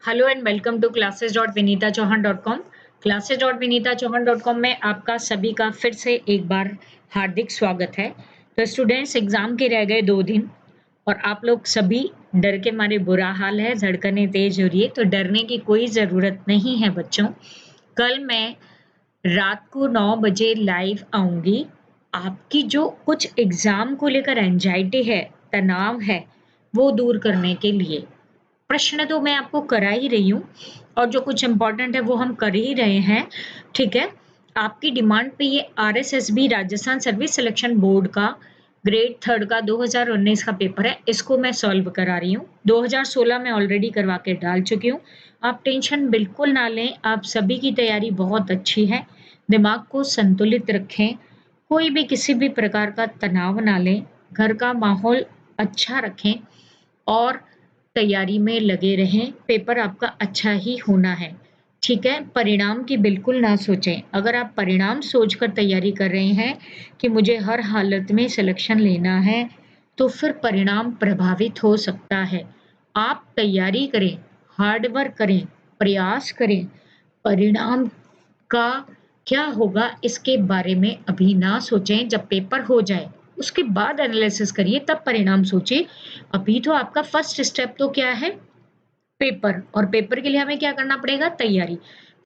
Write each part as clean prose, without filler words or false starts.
Hello and welcome to classes.vinitachauhan.com। classes.vinitachauhan.com में आपका सभी का फिर से एक बार हार्दिक स्वागत है। तो स्टूडेंट्स, एग्जाम के रह गए 2 दिन और आप लोग सभी डर के मारे बुरा हाल है, धड़कनें तेज हो रही है। तो डरने की कोई ज़रूरत नहीं है बच्चों। कल मैं रात को 9 बजे लाइव आऊँगी। आपकी जो कुछ एग्जाम को लेकर एंजाइटी है, तनाव है, वो दूर करने के लिए। प्रश्न तो मैं आपको करा ही रही हूँ और जो कुछ इम्पोर्टेंट है वो हम कर ही रहे हैं, ठीक है। आपकी डिमांड पे ये RSSB Rajasthan service selection board का ग्रेड 3 का 2019 का पेपर है, इसको मैं सॉल्व करा रही हूँ। 2016 में ऑलरेडी करवा के डाल चुकी हूँ। आप टेंशन बिल्कुल ना लें, आप सभी की तैयारी बहुत अच्छी है। दिमाग को संतुलित रखें, कोई भी किसी भी प्रकार का तनाव ना लें, घर का माहौल अच्छा रखें और तैयारी में लगे रहें। पेपर आपका अच्छा ही होना है, ठीक है। परिणाम की बिल्कुल ना सोचें। अगर आप परिणाम सोचकर तैयारी कर रहे हैं कि मुझे हर हालत में सिलेक्शन लेना है, तो फिर परिणाम प्रभावित हो सकता है। आप तैयारी करें, हार्ड वर्क करें, प्रयास करें। परिणाम का क्या होगा इसके बारे में अभी ना सोचें। जब पेपर हो जाए उसके बाद एनालिसिस करिए, तब परिणाम सोचिए। अभी तो आपका फर्स्ट स्टेप तो क्या है? पेपर। और पेपर के लिए हमें क्या करना पड़ेगा? तैयारी।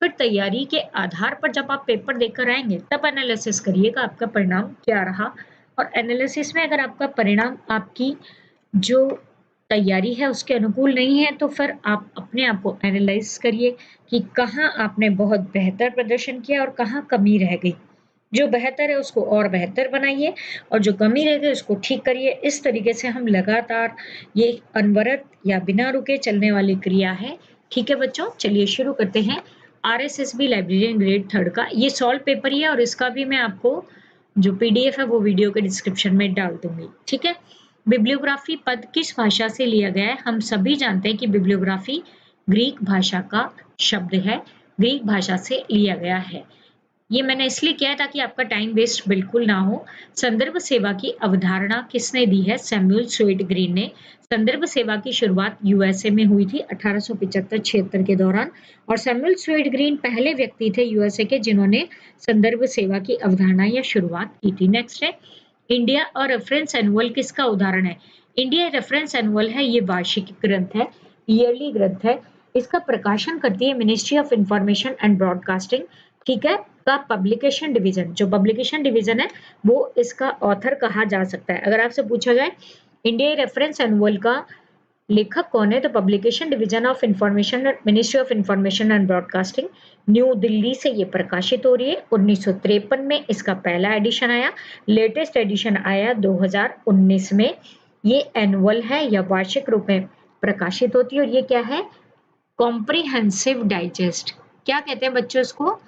फिर तैयारी के आधार पर जब आप पेपर देकर आएंगे तब एनालिसिस करिएगा आपका परिणाम क्या रहा। और एनालिसिस में अगर आपका परिणाम आपकी जो तैयारी है उसके अनुकूल नहीं है, तो फिर आप अपने आप को एनालाइज करिए कि कहाँ आपने बहुत बेहतर प्रदर्शन किया और कहाँ कमी रह गई। जो बेहतर है उसको और बेहतर बनाइए और जो कमी रह गई उसको ठीक करिए। इस तरीके से हम लगातार, ये अनवरत या बिना रुके चलने वाली क्रिया है, ठीक है बच्चों। चलिए शुरू करते हैं। आरएसएसबी लाइब्रेरियन ग्रेड 3 का ये सॉल्व पेपर ही है और इसका भी मैं आपको जो पीडीएफ है वो वीडियो के डिस्क्रिप्शन में डाल दूंगी, ठीक है। बिब्लियोग्राफी पद किस भाषा से लिया गया है? हम सभी जानते हैं कि बिब्लियोग्राफी ग्रीक भाषा का शब्द है, ग्रीक भाषा से लिया गया है। ये मैंने इसलिए किया है ताकि आपका टाइम वेस्ट बिल्कुल ना हो। संदर्भ सेवा की अवधारणा किसने दी है? सैमुअल स्वेट ग्रीन ने। संदर्भ सेवा की शुरुआत यूएसए में हुई थी 1875-76 के दौरान और सैमुअल स्वेट ग्रीन पहले व्यक्ति थे यूएसए के जिन्होंने संदर्भ सेवा की अवधारणा या शुरुआत की थी। नेक्स्ट है, इंडिया और रेफरेंस एनुअल किसका उदाहरण है? इंडिया रेफरेंस एनुअल है, ये वार्षिक ग्रंथ है, ईयरली ग्रंथ है। इसका प्रकाशन करती है ministry of information and broadcasting, ठीक है। का पब्लिकेशन डिवीजन, जो पब्लिकेशन डिवीजन है वो इसका ऑथर कहा जा सकता है। अगर आपसे पूछा जाए इंडिया रेफरेंस एनुअल का लेखक कौन है, तो publication division of information, ministry of information and broadcasting, new Delhi से ये प्रकाशित हो रही है। 1953 में इसका पहला एडिशन आया, लेटेस्ट एडिशन आया 2019 में। ये एनुअल है या वार्षिक रूप में प्रकाशित होती है और ये क्या है? Comprehensive digest. क्या कहते हैं बच्चों इसको?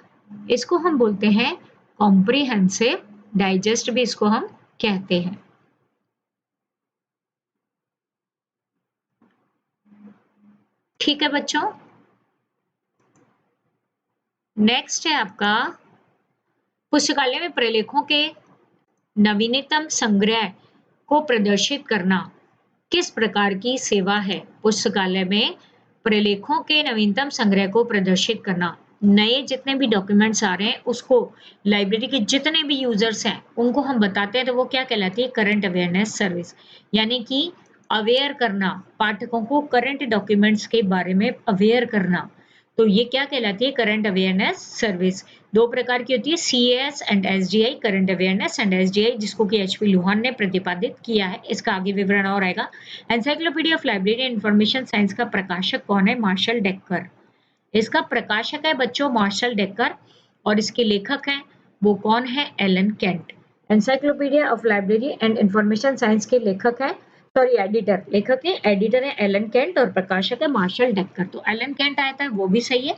इसको हम बोलते हैं कॉम्प्रिहेंसिव डाइजेस्ट, भी इसको हम कहते हैं, ठीक है बच्चों। नेक्स्ट है आपका पुस्तकालय में प्रलेखों के नवीनतम संग्रह को प्रदर्शित करना किस प्रकार की सेवा है? पुस्तकालय में प्रलेखों के नवीनतम संग्रह को प्रदर्शित करना, नए जितने भी डॉक्यूमेंट्स आ रहे हैं उसको लाइब्रेरी के जितने भी यूजर्स हैं उनको हम बताते हैं, तो वो क्या कहलाती है? Current awareness service. यानी कि अवेयर करना, पाठकों को करंट डॉक्यूमेंट्स के बारे में अवेयर करना, तो ये क्या कहलाती है? Current awareness service. दो प्रकार की होती है, CAS and SDI, current awareness and SDI, जिसको कि एचपी लुहान ने प्रतिपादित किया है। इसका आगे विवरण और आएगा। Encyclopedia of library and information science का प्रकाशक कौन है? मार्शल डेक्कर। इसका प्रकाशक है बच्चों मार्शल डेक्कर और इसके लेखक हैं वो कौन है? Allen Kent. Encyclopedia of library and information science के लेखक है, सॉरी एडिटर, लेखक है, एडिटर है एलन केंट और प्रकाशक है मार्शल डेक्कर। तो एलन केंट आया था, वो भी सही है,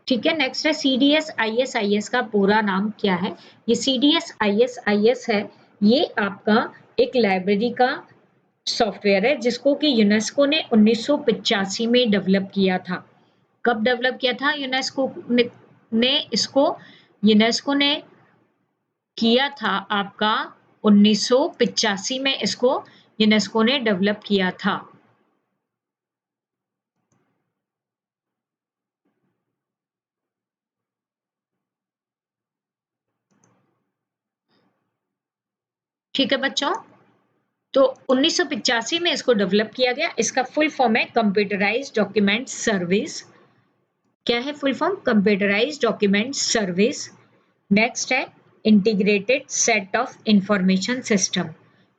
ठीक है। नेक्स्ट है सीडीएस आईएसआईएस का पूरा नाम क्या है? ये सीडीएस आईएसआईएस है, ये आपका एक लाइब्रेरी का सॉफ्टवेयर है जिसको कि यूनेस्को ने 1985 में डेवलप किया था। कब डेवलप किया था? ने इसको यूनेस्को ने किया था आपका 1985 में, इसको यूनेस्को ने डेवलप किया था। ठीक है बच्चों, तो 1985 में इसको डेवलप किया गया। इसका फुल फॉर्म है कंप्यूटराइज्ड डॉक्यूमेंट सर्विस। क्या है full form? Computerised document service. Next है integrated set of information system.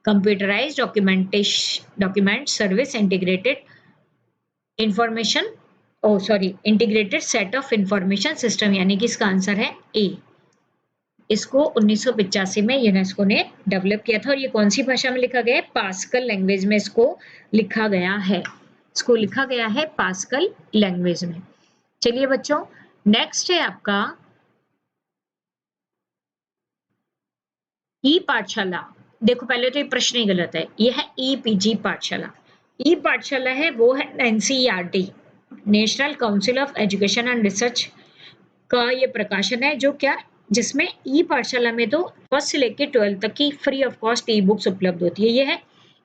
Computerised document service integrated information integrated set of information system, यानी कि इसका आंसर है ए। इसको 1985 में यूनेस्को ने डेवलप किया था और ये कौन सी भाषा में लिखा गया है? पास्कल लैंग्वेज में इसको लिखा गया है। इसको लिखा गया है पास्कल लैंग्वेज में। चलिए बच्चों, नेक्स्ट है आपका ई पाठशाला। देखो पहले तो ये प्रश्न ही गलत है, ये है ईपीजी पाठशाला। ई पाठशाला है वो है NCERT, national council of education and research का ये प्रकाशन है, जो क्या जिसमें ई पाठशाला में तो फर्स्ट से लेकर 12 तक की free of cost e books उपलब्ध होती है। ये है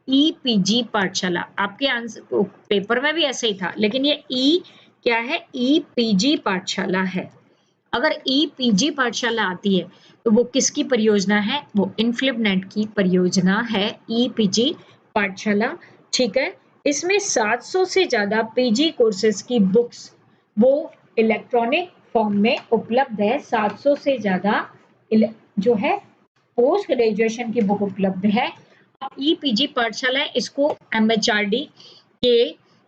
ईपीजी पाठशाला। आपके आंसर पेपर में भी ऐसे ही था, लेकिन ये ई क्या है? ईपीजी पाठशाला है। अगर ईपीजी पाठशाला आती है तो वो किसकी परियोजना है? वो इनफ्लिबनेट की परियोजना है ईपीजी पाठशाला। ठीक है, इसमें 700 से ज्यादा पीजी कोर्सेज की बुक्स वो इलेक्ट्रॉनिक फॉर्म में उपलब्ध है। 700 से ज्यादा जो है पोस्ट ग्रेजुएशन की बुक उपलब्ध है। ईपीजी पाठशाला इसको एमएचआरडी के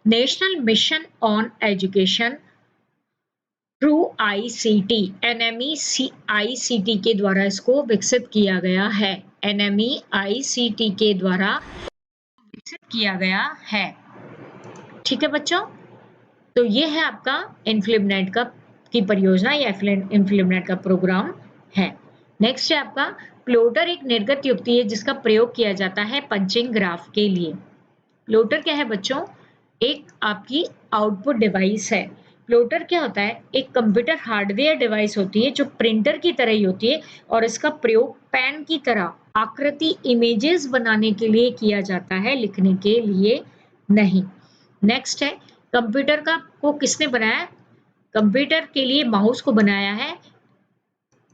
national mission on education through ICT ICT के द्वारा इसको विकसित किया गया है। आईसीटी के द्वारा विकसित किया गया है। ठीक है बच्चों, तो ये है आपका इनफ्लिबनेट की परियोजना या इनफ्लिबनेट का प्रोग्राम है। नेक्स्ट है आपका प्लॉटर, एक निर्गत युक्ति है जिसका प्रयोग किया जाता है पंचिंग ग्राफ के लिए। प्लॉटर क्या है बच्चों? एक आपकी आउटपुट डिवाइस है। प्लॉटर क्या होता है? एक कंप्यूटर हार्डवेयर डिवाइस होती है जो प्रिंटर की तरह ही होती है और इसका प्रयोग पेन की तरह आकृति इमेजेस बनाने के लिए किया जाता है, लिखने के लिए नहीं। नेक्स्ट है कंप्यूटर को किसने बनाया? कंप्यूटर के लिए माउस को बनाया है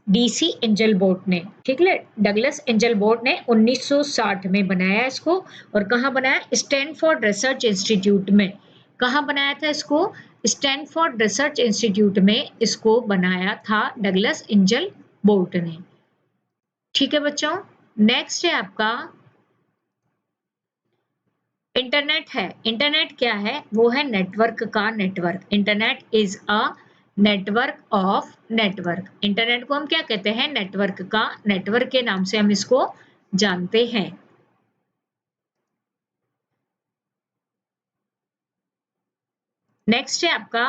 डीसी एंजलबर्ट ने। ठीक है, डगलस एंजलबर्ट ने 1960 में बनाया इसको। और कहाँ बनाया? स्टैनफोर्ड रिसर्च इंस्टीट्यूट में। कहाँ बनाया था इसको? स्टैनफोर्ड रिसर्च इंस्टीट्यूट में इसको बनाया था डगलस एंजलबर्ट ने। ठीक है बच्चों, नेक्स्ट है आपका इंटरनेट है। इंटरनेट क्या है? वो है नेटवर्क का network. Internet is a network of network. Internet को हम क्या कहते हैं? नेटवर्क का नेटवर्क के नाम से हम इसको जानते हैं। नेक्स्ट है आपका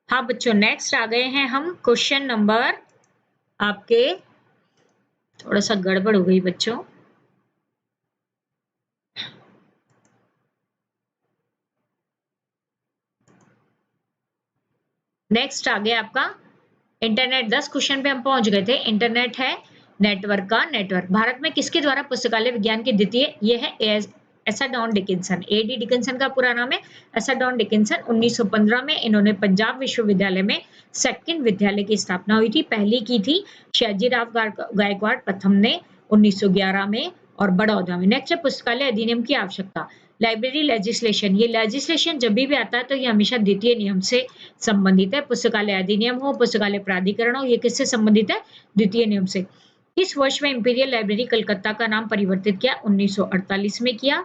हाँ बच्चों, नेक्स्ट आ गए हैं हम क्वेश्चन नंबर आपके, थोड़ा सा गड़बड़ हो गई बच्चों। नेक्स्ट आ गया आपका इंटरनेट। 10 क्वेश्चन पे हम पहुंच गए थे। इंटरनेट है नेटवर्क का नेटवर्क। भारत में किसके द्वारा पुस्तकालय विज्ञान की द्वितीय? ये है एसाडॉन डिकिंसन। एडी डिकिंसन का पूरा नाम है एसाडॉन डिकिंसन। 1915 में इन्होंने पंजाब विश्वविद्यालय में सेकंड विद्यालय की स्थापना हुई थी। पहली की थी शाहजीराव गायकवाड़ प्रथम ने 1911 में और बड़ौदा में। नेक्स्ट है पुस्तकालय अधिनियम की आवश्यकता। लाइब्रेरी लेजिस्लेशन, ये लेजिस्लेशन जब भी आता है तो ये हमेशा द्वितीय नियम से संबंधित है। पुस्तकालय अधिनियम हो, पुस्तकालय प्राधिकरण हो, ये किससे संबंधित है? द्वितीय नियम से। इस वर्ष में इंपीरियल लाइब्रेरी कलकत्ता का नाम परिवर्तित किया? 1948 में किया।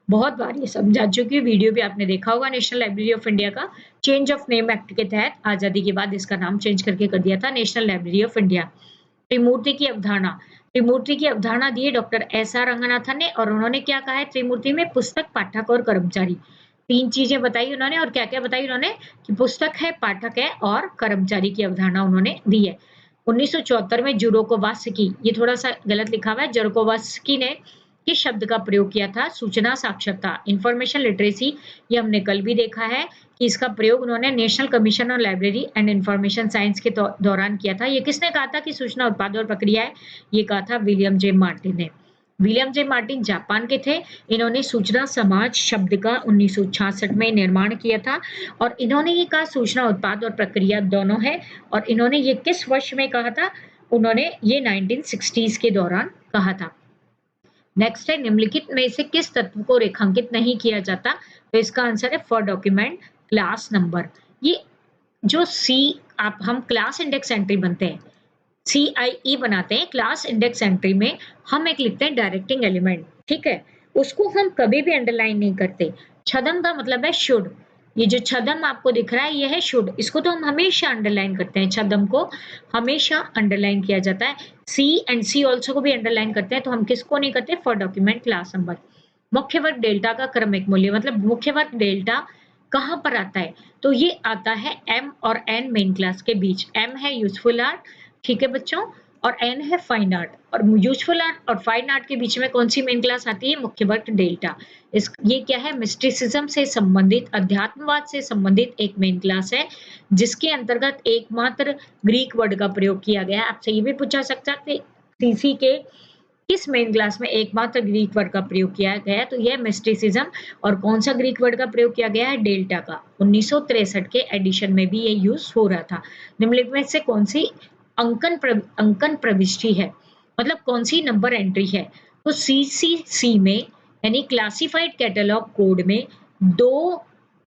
बहुत बार ये समझा चुकी, वीडियो भी आपने देखा होगा नेशनल लाइब्रेरी ऑफ इंडिया का। चेंज ऑफ नेम एक्ट के तहत आजादी के बाद इसका नाम चेंज करके कर दिया था नेशनल लाइब्रेरी ऑफ इंडिया। त्रिमूर्ति की अवधारणा, त्रिमूर्ति की अवधारणा दी है डॉक्टर एस.आर. रंगनाथन ने। और उन्होंने क्या कहा है त्रिमूर्ति में? पुस्तक, पाठक और कर्मचारी। तीन चीजें बताई उन्होंने। और क्या क्या बताई उन्होंने? कि पुस्तक है, पाठक है और कर्मचारी की अवधारणा उन्होंने दी है। 1974 में जुरोकोवास्की, ये थोड़ा सा गलत लिखा हुआ है, जुरोकोवास्की ने किस शब्द का प्रयोग किया था? सूचना साक्षरता, इंफॉर्मेशन लिटरेसी। ये हमने कल भी देखा है कि इसका प्रयोग उन्होंने national commission on library and information science के दौरान किया था। ये किसने कहा था कि सूचना उत्पाद और प्रक्रिया है? ये कहा था विलियम जे मार्टिन ने। विलियम जे मार्टिन जापान के थे। इन्होंने सूचना समाज शब्द का 1966 में निर्माण किया था और इन्होंने ये कहा सूचना उत्पाद और प्रक्रिया दोनों है। और इन्होंने ये किस वर्ष में कहा था? उन्होंने ये 1960s के दौरान कहा था। नेक्स्ट है, निम्नलिखित में से किस तत्व को रेखांकित नहीं किया जाता? तो इसका आंसर है फॉर डॉक्यूमेंट क्लास नंबर। ये जो हम क्लास इंडेक्स एंट्री बनते हैं, CIE बनाते हैं, क्लास इंडेक्स एंट्री में हम एक लिखते हैं डायरेक्टिंग एलिमेंट, ठीक है, उसको हम कभी भी अंडरलाइन नहीं करते। छदम का मतलब है शुड। ये जो छदम आपको दिख रहा है ये है शुड, इसको तो हम हमेशा अंडरलाइन करते हैं, छदम को हमेशा अंडरलाइन किया जाता है। सी एंड सी ऑल्सो को भी अंडरलाइन करते हैं, तो हम किसको नहीं करते? For document class number. मुख्य वर्ग डेल्टा का क्रमिक मूल्य, मतलब मुख्य वर्ग डेल्टा कहाँ पर आता है? तो ये आता है M और N मेन क्लास के बीच। M है यूजफुल आर्ट, ठीक है बच्चों, और N है फाइन आर्ट। और यूजफुल आर्ट और फाइन आर्ट के बीच में कौन सी मेन क्लास आती है? मुख्य वर्ग डेल्टा। ये क्या है? मिस्टिसिज्म से संबंधित, अध्यात्मवाद से संबंधित एक मेन क्लास है, जिसके अंतर्गत एकमात्र ग्रीक वर्ड का प्रयोग किया गया है। आपसे ये भी पूछा सकता है सीसी के किस मेन क्लास में एकमात्र ग्रीक वर्ड का प्रयोग किया गया? तो यह मिस्टिसिज्म। और कौन सा ग्रीक वर्ड का प्रयोग किया गया है? डेल्टा का। 1963 के एडिशन में भी ये यूज हो रहा था। निम्नलिखित में से कौन सी अंकन प्रविष्टि है, मतलब कौन सी नंबर एंट्री है? तो CCC में यानी क्लासिफाइड कैटलॉग कोड में दो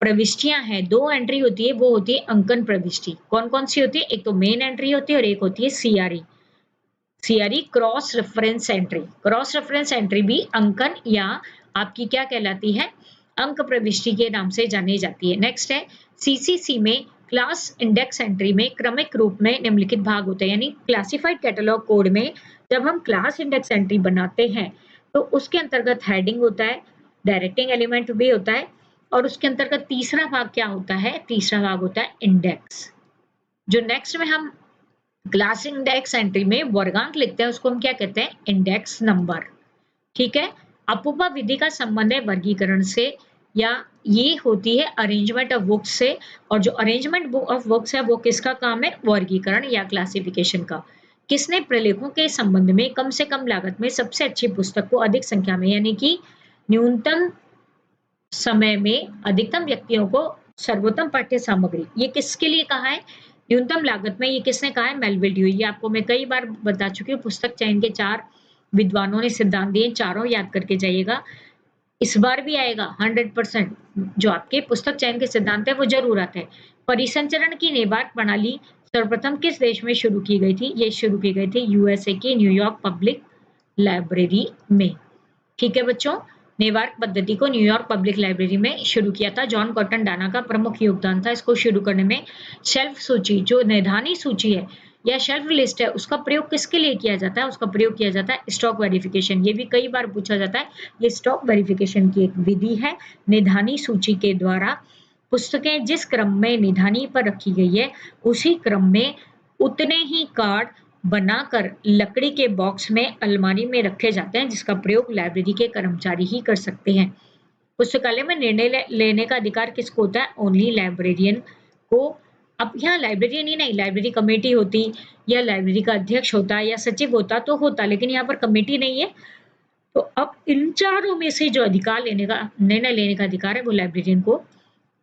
प्रविष्टियां हैं, दो एंट्री होती है, वो होती है अंकन प्रविष्टि। कौन कौन सी होती है? एक तो मेन एंट्री होती है और एक होती है CRE cross reference entry. Cross reference entry भी अंकन या आपकी क्या कहलाती है? अंक प्रविष्टि के नाम से जानी जाती है। नेक्स्ट है, CCC में क्लास इंडेक्स एंट्री में क्रमिक रूप में निम्नलिखित भाग होते हैं, यानी क्लासिफाइड कैटलॉग कोड में जब हम क्लास इंडेक्स एंट्री बनाते हैं तो उसके अंतर्गत हेडिंग होता है, डायरेक्टिंग एलिमेंट भी होता है, और उसके अंतर्गत तीसरा भाग क्या होता है? तीसरा भाग होता है इंडेक्स। जो नेक्स्ट में हम क्लास इंडेक्स एंट्री में वर्गांक लिखते हैं उसको हम क्या कहते हैं? इंडेक्स नंबर, ठीक है। अपूपा विधि का संबंध है वर्गीकरण से, या ये होती है अरेंजमेंट ऑफ बुक्स से, और जो अरेंजमेंट ऑफ बुक्स है वो किसका काम है? वर्गीकरण या क्लासिफिकेशन का। किसने प्रलेखों के संबंध में कम से कम लागत में सबसे अच्छी पुस्तक को अधिक संख्या में, यानी कि न्यूनतम समय में अधिकतम व्यक्तियों को सर्वोत्तम पाठ्य सामग्री, ये किसके लिए कहा है? न्यूनतम लागत में। ये किसने कहा है? Melvil Dewey. ये आपको मैं कई बार बता चुकी हूँ। पुस्तक चयन के 4 विद्वानों ने सिद्धांत दिए, चारों याद करके जाइएगा। इस बार भी आएगा 100%। जो आपके पुस्तक चयन के सिद्धांत है वो जरूर आते हैं। परिसंचरण की नेवार्क प्रणाली सर्वप्रथम किस देश में शुरू की गई थी? ये शुरू की गई थी USA की न्यूयॉर्क पब्लिक लाइब्रेरी में, ठीक है बच्चों। नेवार्क पद्धति को न्यूयॉर्क पब्लिक लाइब्रेरी में शुरू किया था। जॉन कॉटन डाना का प्रमुख योगदान था इसको शुरू करने में। शेल्फ सूची, जो निधानी सूची है या शेल्फ लिस्ट है, उसका प्रयोग किसके लिए किया जाता है? उसका प्रयोग किया जाता है स्टॉक वेरिफिकेशन। ये भी कई बार पूछा जाता है। ये स्टॉक वेरिफिकेशन की एक विधि है। निधानी सूची के द्वारा पुस्तकें जिस क्रम में निधानी पर रखी गई है उसी क्रम में उतने ही कार्ड बनाकर लकड़ी के बॉक्स में अलमारी में रखे जाते हैं, जिसका प्रयोग लाइब्रेरी के कर्मचारी ही कर सकते हैं। पुस्तकालय में निर्णय लेने का अधिकार किसको होता है? ओनली लाइब्रेरियन को। अब यहाँ लाइब्रेरियन ही नहीं, लाइब्रेरी कमेटी होती या लाइब्रेरी का अध्यक्ष होता या सचिव होता तो होता, लेकिन यहाँ पर कमेटी नहीं है। तो अब इन चारों में से जो अधिकार लेने का, निर्णय लेने का अधिकार है वो लाइब्रेरियन को।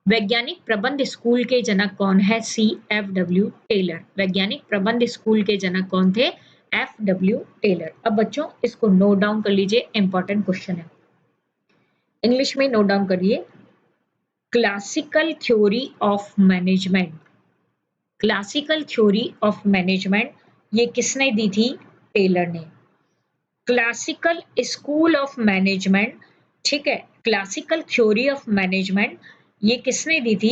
वैज्ञानिक प्रबंध स्कूल के जनक कौन है? CFW Taylor. वैज्ञानिक प्रबंध स्कूल के जनक कौन थे? FW Taylor. अब बच्चों इसको नोट डाउन कर लीजिए, इंपॉर्टेंट क्वेश्चन है, इंग्लिश में नोट डाउन करिए। Classical theory of management, classical theory of management ये किसने दी थी? टेलर ने। क्लासिकल स्कूल ऑफ मैनेजमेंट, ठीक है, क्लासिकल थ्योरी ऑफ मैनेजमेंट ये किसने दी थी?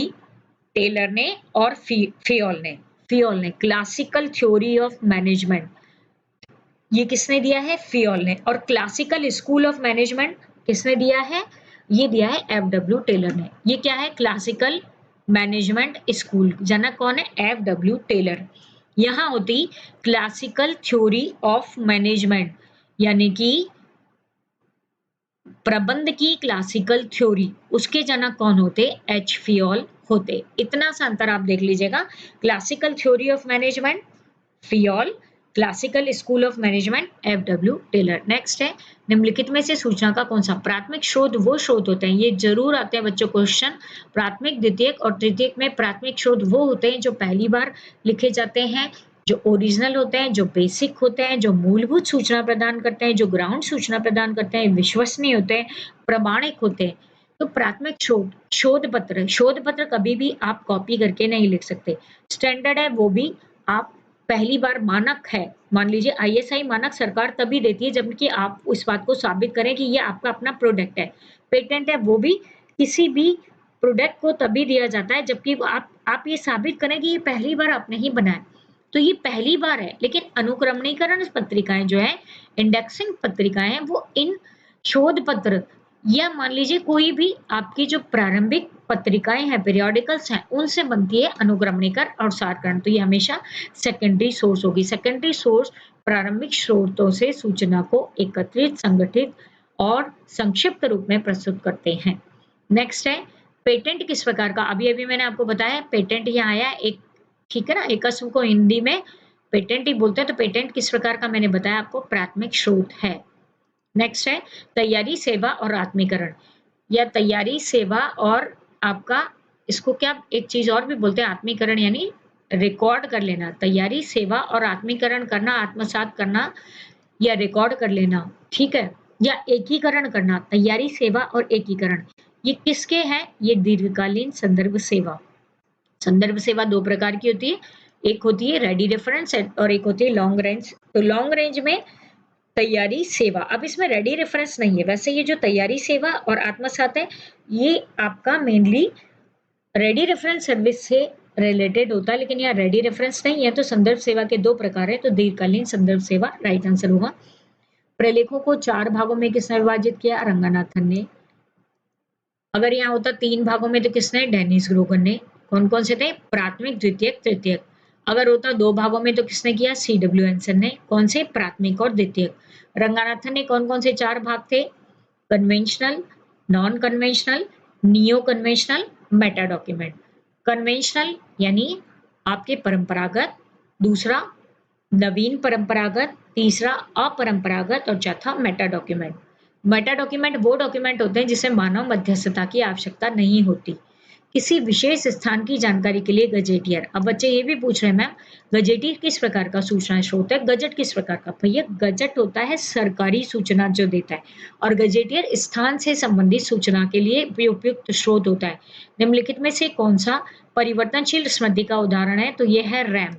टेलर ने और फियोल ने। क्लासिकल थ्योरी ऑफ मैनेजमेंट ये किसने दिया है? फियोल ने। और क्लासिकल स्कूल ऑफ मैनेजमेंट किसने दिया है? ये दिया है FW टेलर ने। ये क्या है? क्लासिकल मैनेजमेंट स्कूल, जनक कौन है? FW Taylor. यहाँ होती क्लासिकल थ्योरी ऑफ मैनेजमेंट, यानी कि प्रबंध की क्लासिकल थ्योरी, उसके जनक कौन होते? एच फियोल होते। इतना सा अंतर आप देख लीजिएगा। Classical theory of management Fayol, classical school of management F W Taylor. Next है, निम्नलिखित में से सूचना का कौन सा प्राथमिक स्रोत वो स्रोत होते हैं, ये जरूर आते हैं बच्चों क्वेश्चन। प्राथमिक, द्वितीयक और तृतीयक में प्राथमिक स्रोत वो होते हैं जो पहली बार लिखे जाते हैं, जो ओरिजिनल होते हैं, जो बेसिक होते हैं, जो मूलभूत सूचना प्रदान करते हैं, जो ग्राउंड सूचना प्रदान करते हैं, विश्वसनीय होते हैं, प्रमाणिक होते हैं। तो प्राथमिक स्रोत, शोध पत्र कभी भी आप कॉपी करके नहीं लिख सकते। स्टैंडर्ड है वो भी आप पहली बार, मानक है, मान लीजिए आईएसआई मानक सरकार तभी देती है जबकि आप उस बात को साबित करें कि ये आपका अपना प्रोडक्ट है। पेटेंट है वो भी किसी भी प्रोडक्ट को तभी दिया जाता है जबकि आप ये साबित करें कि ये पहली बार आपने ही बनाया। तो ये पहली बार है, लेकिन अनुक्रमणीकरण पत्रिकाएं जो है, इंडेक्सिंग पत्रिकाएं हैं, वो इन शोध पत्र या मान लीजिए कोई भी आपकी जो प्रारंभिक पत्रिकाएं हैं, पीरियोडिकल्स हैं, उनसे बनती है अनुक्रमणीकरण और सारकरण। तो ये हमेशा सेकेंडरी सोर्स होगी। सेकेंडरी सोर्स प्रारंभिक स्रोतों से सूचना को एकत्रित, संगठित और संक्षिप्त रूप में प्रस्तुत करते हैं। नेक्स्ट है, पेटेंट किस प्रकार का, अभी अभी मैंने आपको बताया पेटेंट यहाँ आया एक, ठीक है ना, एक अस्व को हिंदी में पेटेंट ही बोलते हैं। तो पेटेंट किस प्रकार का मैंने बताया आपको, प्राथमिक स्रोत है। नेक्स्ट है, तैयारी, सेवा और आत्मीकरण, या तैयारी, सेवा और आपका, इसको क्या एक चीज और भी बोलते हैं, आत्मीकरण, यानी रिकॉर्ड कर लेना। तैयारी, सेवा और आत्मीकरण करना, आत्मसात करना या रिकॉर्ड कर लेना, ठीक है, या एकीकरण करना। तैयारी, सेवा और एकीकरण ये किसके हैं? ये दीर्घकालीन संदर्भ सेवा। संदर्भ सेवा दो प्रकार की होती है, एक होती है रेडी रेफरेंस और एक होती है लॉन्ग रेंज। तो लॉन्ग रेंज में तैयारी सेवा, अब इसमें रेडी रेफरेंस नहीं है, वैसे ये जो तैयारी सेवा और आत्मसात है ये आपका मेनली रेडी रेफरेंस सर्विस से रिलेटेड होता है, लेकिन यहाँ रेडी रेफरेंस नहीं है। तो संदर्भ सेवा के दो प्रकार है, तो दीर्घकालीन संदर्भ सेवा राइट आंसर होगा। प्रलेखों को 4 भागों में किसने विभाजित किया? रंगनाथन ने। अगर यहाँ होता 3 भागों में तो किसने? डेनिस ग्रोगन ने। कौन कौन से थे? प्राथमिक, द्वितीयक, तृतीयक। अगर होता 2 भागों में तो किसने किया? CW एंसन ने। कौन से? प्राथमिक और द्वितीयक। रंगनाथन ने कौन कौन से 4 भाग थे? Conventional, non conventional, neo conventional, Meta document. Conventional यानी आपके परंपरागत, दूसरा नवीन परंपरागत, तीसरा अपरंपरागत और चौथा मेटा डॉक्यूमेंट। मेटा डॉक्यूमेंट वो डॉक्यूमेंट होते हैं जिसे मानव मध्यस्थता की आवश्यकता नहीं होती। किसी विशेष स्थान की जानकारी के लिए गजेटियर। अब बच्चे ये भी पूछ रहे हैं मैम गजेटियर किस प्रकार का सूचना स्रोत है? गजट किस प्रकार का? भैया गजट होता है सरकारी सूचना जो देता है, और गजेटियर स्थान से संबंधित सूचना के लिए उपयुक्त स्रोत होता है। निम्नलिखित में से कौन सा परिवर्तनशील स्मृति का उदाहरण है? तो ये है रैम।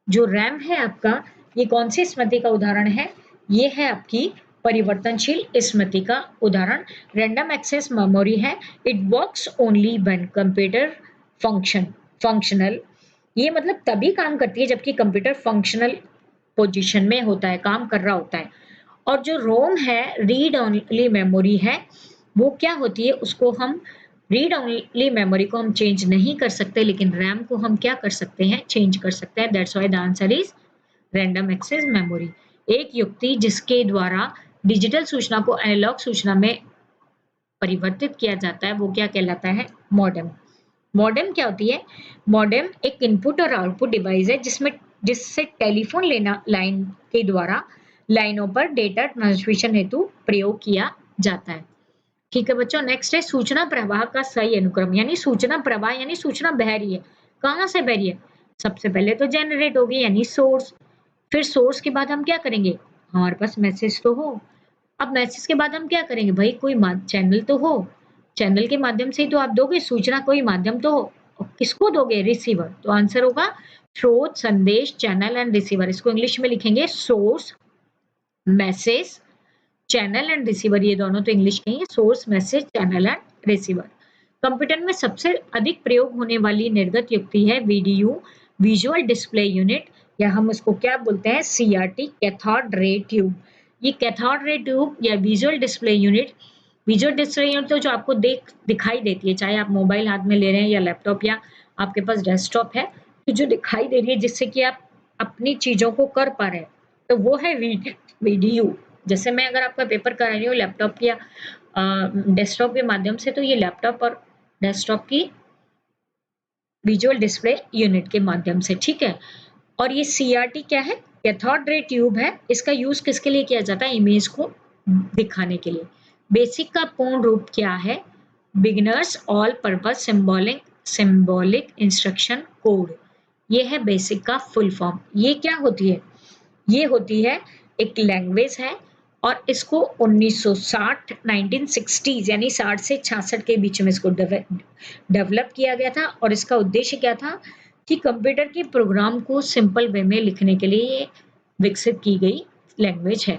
जो रैम है आपका, ये कौन सी स्मृति का उदाहरण है? ये है आपकी परिवर्तनशील स्मृति का उदाहरण। रैंडम एक्सेस मेमोरी है, it works only when computer functional. ये मतलब तभी काम करती है जबकि कंप्यूटर फंक्शनल पोजीशन में होता है, काम कर रहा होता है। और जो रोम है, रीड ओनली मेमोरी है, वो क्या होती है? उसको हम रीड ओनली मेमोरी को हम चेंज नहीं कर सकते, लेकिन रैम को हम क्या कर सकते हैं? चेंज कर सकते हैं। That's why the answer is random access memory. एक युक्ति जिसके द्वारा डिजिटल सूचना को एनालॉग सूचना में परिवर्तित किया जाता है वो क्या कहलाता है? मॉडेम। मॉडेम क्या होती है? मॉडेम एक इनपुट और आउटपुट डिवाइस है जिससे टेलीफोन लेना लाइन के द्वारा लाइनों पर डेटा ट्रांसमिशन हेतु प्रयोग किया जाता है। ठीक है बच्चों, नेक्स्ट है सूचना प्रवाह का सही अनुक्रम, यानी सूचना प्रवाह यानी सूचना बह रही है, कहाँ से बह रही है? सबसे पहले तो जनरेट होगी यानी सोर्स, फिर सोर्स के बाद हम क्या करेंगे? हमारे पास मैसेज तो हो। अब मैसेज के बाद हम क्या करेंगे? भाई कोई चैनल तो हो, चैनल के माध्यम से ही तो आप दोगे सूचना, कोई माध्यम तो हो। और किसको दोगे? रिसीवर। तो आंसर होगा स्रोत, संदेश, चैनल एंड रिसीवर। इसको इंग्लिश में लिखेंगे source, message, channel and receiver. ये दोनों तो इंग्लिश के ही, source, message, channel and receiver. Computer में सबसे अधिक प्रयोग होने वाली निर्गत युक्ति है वीडीयू, विजुअल डिस्प्ले यूनिट, या हम उसको क्या बोलते हैं? CRT, cathode ray tube. ये कैथोड रे ट्यूब या visual display unit, visual display unit तो जो आपको दिखाई देती है, चाहे आप मोबाइल हाथ में ले रहे हैं या लैपटॉप या आपके पास डेस्कटॉप है, तो जो दिखाई दे रही है जिससे कि आप अपनी चीजों को कर पा रहे हैं, तो वो है वीडीयू। जैसे मैं अगर आपका पेपर करा रही हूँ लैपटॉप या डेस्कटॉप के माध्यम से, तो ये लैपटॉप और डेस्कटॉप की विजुअल डिस्प्ले यूनिट के माध्यम से, ठीक है। और ये सीआरटी क्या है? कैथोड रे ट्यूब है। इसका यूज किसके लिए किया जाता है? इमेज को दिखाने के लिए। बेसिक का पूर्ण रूप क्या है? Beginners all purpose symbolic instruction code. ये है बेसिक का फुल फॉर्म। ये क्या होती है? ये होती है एक लैंग्वेज है और इसको 1960 1960s यानी 60 से 66 के बीच में इसको डेवलप किया गया था। और इसका उद्देश्य क्या था कि कंप्यूटर के प्रोग्राम को सिंपल वे में लिखने के लिए विकसित की गई लैंग्वेज है।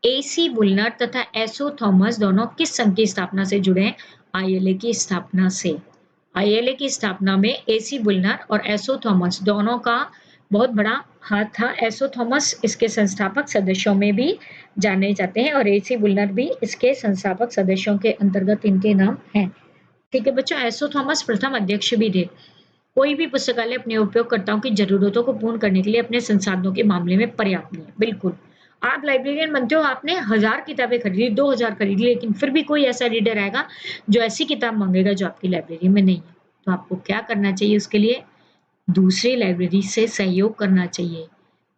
एसी वुलनर तथा एसओ थॉमस दोनों किस संघ की स्थापना से जुड़े हैं? आईएलए की स्थापना से। आईएलए की स्थापना में एसी वुलनर और एसओ थॉमस दोनों का बहुत बड़ा हाथ था। एसओ थॉमस इसके संस्थापक सदस्यों में भी जाने जाते हैं और एसी वुलनर भी इसके संस्थापक सदस्यों के अंतर्गत इनके नाम हैं। ठीक है बच्चों, एसओ थॉमस प्रथम अध्यक्ष भी थे। कोई भी पुस्तकालय अपने उपयोगकर्ताओं की जरूरतों को पूर्ण करने के लिए अपने संसाधनों के मामले में पर्याप्त नहीं है। बिल्कुल, आप लाइब्रेरियन बनते हो, आपने 1000 किताबें खरीदी, 2000 खरीदी, लेकिन फिर भी कोई ऐसा रीडर आएगा जो ऐसी किताब मांगेगा जो आपकी लाइब्रेरी में नहीं है। तो आपको क्या करना चाहिए? उसके लिए दूसरी लाइब्रेरी से सहयोग करना चाहिए।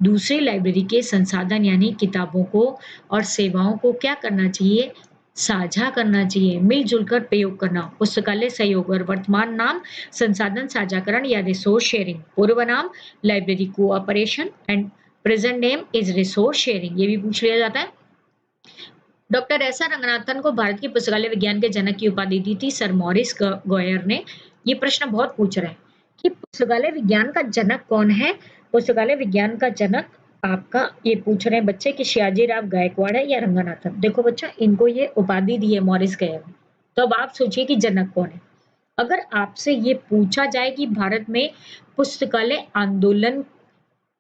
दूसरी लाइब्रेरी के संसाधन यानी किताबों को और सेवाओं को क्या करना चाहिए? साझा करना चाहिए, मिलजुल कर प्रयोग करना। पुस्तकालय सहयोग और वर्तमान नाम संसाधन साझाकरण या रिसोर्स शेयरिंग। पूर्व नाम library cooperation and present name is resource sharing. ये भी पूछ लिया जाता है। डॉक्टर एस आर रंगनाथन को भारत की पुस्तकालय विज्ञान के जनक की उपाधि दी थी सर मॉरिस गोयर ने। ये प्रश्न बहुत पूछ रहे हैं कि पुस्तकालय विज्ञान का जनक कौन है? पुस्तकालय विज्ञान का जनक आपका ये पूछ रहे हैं बच्चे कि श्याजीराव गायकवाड़ है या रंगनाथन। देखो बच्चा, इनको ये उपाधि दी है मॉरिस गोयर ने। तो अब आप सोचिए कि जनक कौन है। अगर आपसे ये पूछा जाए कि भारत में पुस्तकालय आंदोलन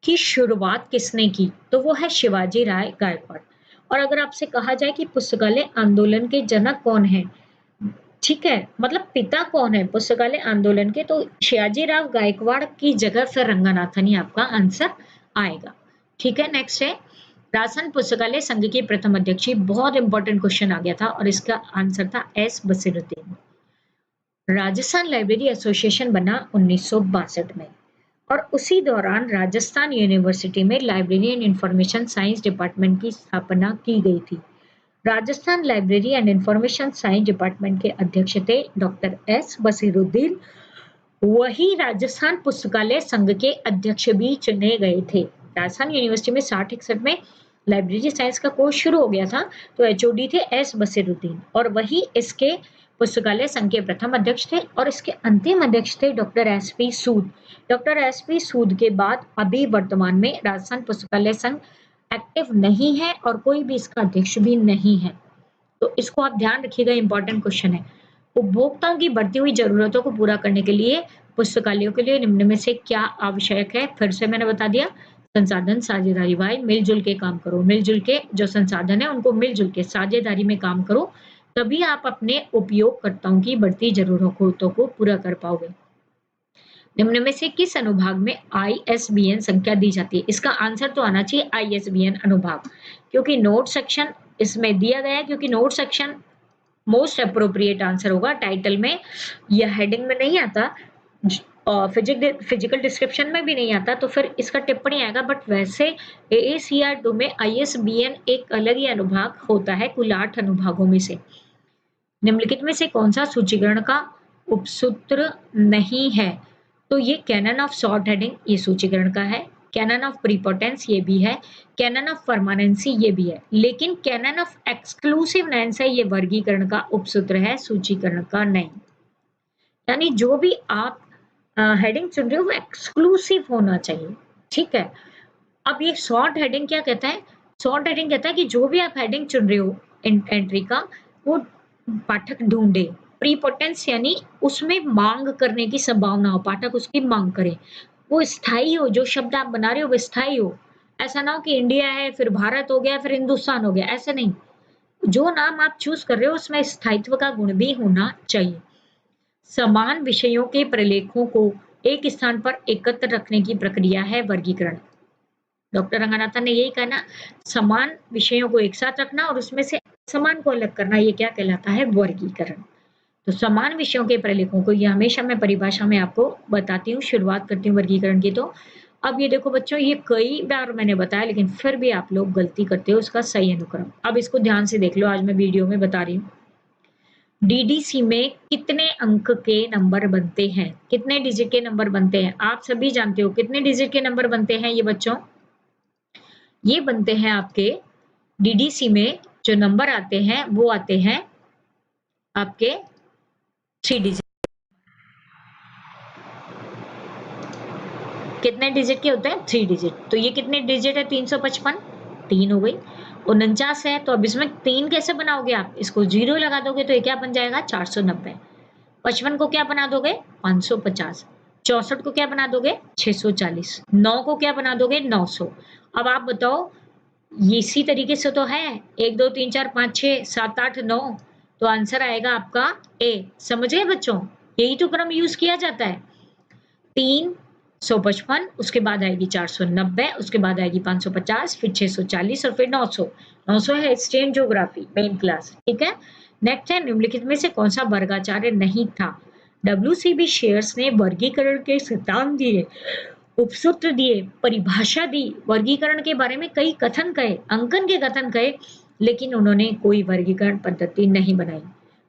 की शुरुआत किसने की, तो वो है शिवाजी राय गायकवाड़। और अगर आपसे कहा जाए कि पुस्तकालय आंदोलन के जनक कौन है, ठीक है, मतलब पिता कौन है पुस्तकालय आंदोलन के, तो श्याजीराव गायकवाड़ की जगह फिर रंगनाथन ही आपका आंसर आएगा। ठीक है, नेक्स्ट है राजस्थान पुस्तकालय संघ के प्रथम अध्यक्ष। बहुत इंपॉर्टेंट क्वेश्चन आ गया था और इसका आंसर था एस बसीरुद्दीन। राजस्थान लाइब्रेरी एसोसिएशन बना 1962 में और उसी दौरान राजस्थान यूनिवर्सिटी में library and information science department की स्थापना की गई थी। Rajasthan library and information science department के अध्यक्ष थे डॉक्टर एस बसीरुद्दीन। वही राजस्थान पुस्तकालय संघ के अध्यक्ष भी चुने गए थे। राजस्थान यूनिवर्सिटी में 60-61 में लाइब्रेरी साइंस का कोर्स शुरू हो गया था, तो एचओडी थे एस बसीरुद्दीन और वही इसके पुस्तकालय संघ के प्रथम अध्यक्ष थे और इसके अंतिम अध्यक्ष थे डॉक्टर एस पी सूद। डॉक्टर एस पी सूद के बाद अभी वर्तमान में राजस्थान पुस्तकालय संघ एक्टिव नहीं है और कोई भी इसका अध्यक्ष भी नहीं है। तो इसको आप ध्यान रखिएगा, इंपॉर्टेंट क्वेश्चन है। उपभोक्ताओं की बढ़ती हुई जरूरतों को पूरा करने के लिए पुस्तकालयों के लिए निम्न में से क्या आवश्यक है? फिर से मैंने बता दिया, संसाधन साझेदारी। भाई मिलजुल के काम करो, मिलजुल के जो संसाधन है उनको मिलजुल के साझेदारी में काम करो, तभी आप अपने उपयोगकर्ताओं की बढ़ती जरूरतों को पूरा कर पाओगे। निम्न में से किस अनुभाग में आईएसबीएन संख्या दी जाती है? इसका आंसर तो आना चाहिए आईएसबीएन अनुभाग, क्योंकि नोट सेक्शन इसमें दिया गया है, क्योंकि note section most appropriate answer होगा। टाइटल में या हेडिंग में नहीं आता, फिजिकल डिस्क्रिप्शन में भी नहीं आता, तो फिर इसका टिप्पणी आएगा। बट वैसे AACR2 में आईएसबीएन एक अलग ही अनुभाग होता है कुल 8 अनुभागों में से। निम्नलिखित में से कौन सा सूचीकरण का उपसूत्र नहीं है? तो ये कैनन ऑफ शॉर्ट हेडिंग ये सूचीकरण का है, कैनन ऑफ प्रीपोटेंस ये भी है, कैनन ऑफ परमानेंसी ये भी है, लेकिन कैनन ऑफ एक्सक्लूसिवनेस है ये वर्गीकरण का उपसूत्र है, सूचीकरण का नहीं। यानी जो भी आप हेडिंग चुन रहे हो वो एक्सक्लूसिव होना चाहिए। ठीक है, अब ये शॉर्ट हेडिंग क्या कहता है? शॉर्ट हेडिंग कहता है कि जो भी आप हेडिंग चुन रहे हो एंट्री का, वो पाठक ढूंढे। प्रीपोटेंस यानी उसमें मांग करने की संभावना हो, पाठक उसकी मांग करे, वो स्थायी हो, जो शब्द आप बना रहे हो वो स्थायी हो। ऐसा ना हो कि इंडिया है फिर भारत हो गया फिर हिंदुस्तान हो गया, ऐसा नहीं। जो नाम आप चूज कर रहे हो उसमें स्थायित्व का गुण भी होना चाहिए। समान विषयों के प्रलेखों को एक स्थान पर एकत्र रखने की प्रक्रिया है वर्गीकरण। डॉक्टर रंगनाथन ने यही कहा ना, समान विषयों को एक साथ रखना और उसमें से समान को अलग करना, ये क्या कहलाता है? वर्गीकरण। तो समान विषयों के प्रलेखों को, ये हमेशा मैं परिभाषा में आपको बताती हूँ, शुरुआत करती हूँ वर्गीकरण की। तो अब ये देखो बच्चों, ये कई बार मैंने बताया लेकिन फिर भी आप लोग गलती करते हो उसका सही अनुक्रम। अब इसको ध्यान से देख लो, आज मैं वीडियो में बता रही हूँ। डीडीसी में कितने अंक के नंबर बनते हैं? कितने डिजिट के नंबर बनते हैं? आप सभी जानते हो कितने डिजिट के नंबर बनते हैं ये बच्चों? ये बनते हैं आपके डीडीसी में जो नंबर आते हैं वो आते हैं आपके 3 डिजिट। कितने डिजिट के होते हैं? 3 डिजिट। तो ये कितने डिजिट है? 355, 3 हो गई। 49 है, तो अब इसमें 3 कैसे बनाओगे आप? इसको 0 लगा दोगे तो ये क्या बन जाएगा? 490। 55 को क्या बना दोगे? 550। 64 को क्या बना दोगे? 640। 9 को क्या बना दोगे? 900। अब आप बताओ, ये इसी तरीके से तो है 1 2 3 4 5 6 7 8 9, तो आंसर आएगा आपका ए। समझ गए बच्चों? यही तो क्रम यूज किया जाता है। 355, उसके बाद आएगी 490, उसके बाद आएगी 550, फिर 640 और फिर 900। 900 है स्टेन ज्योग्राफी मेन क्लास, ठीक है। नेक्स्ट है, निम्नलिखित में से कौन सा वर्गाचार्य नहीं था? डब्ल्यूसीबी शेयर्स ने वर्गीकरण के सिद्धांत दिए, उपसूत्र दिए, परिभाषा दी, वर्गीकरण के बारे में कई कथन कहे, अंकन के कथन कहे, लेकिन उन्होंने कोई वर्गीकरण पद्धति नहीं बनाई।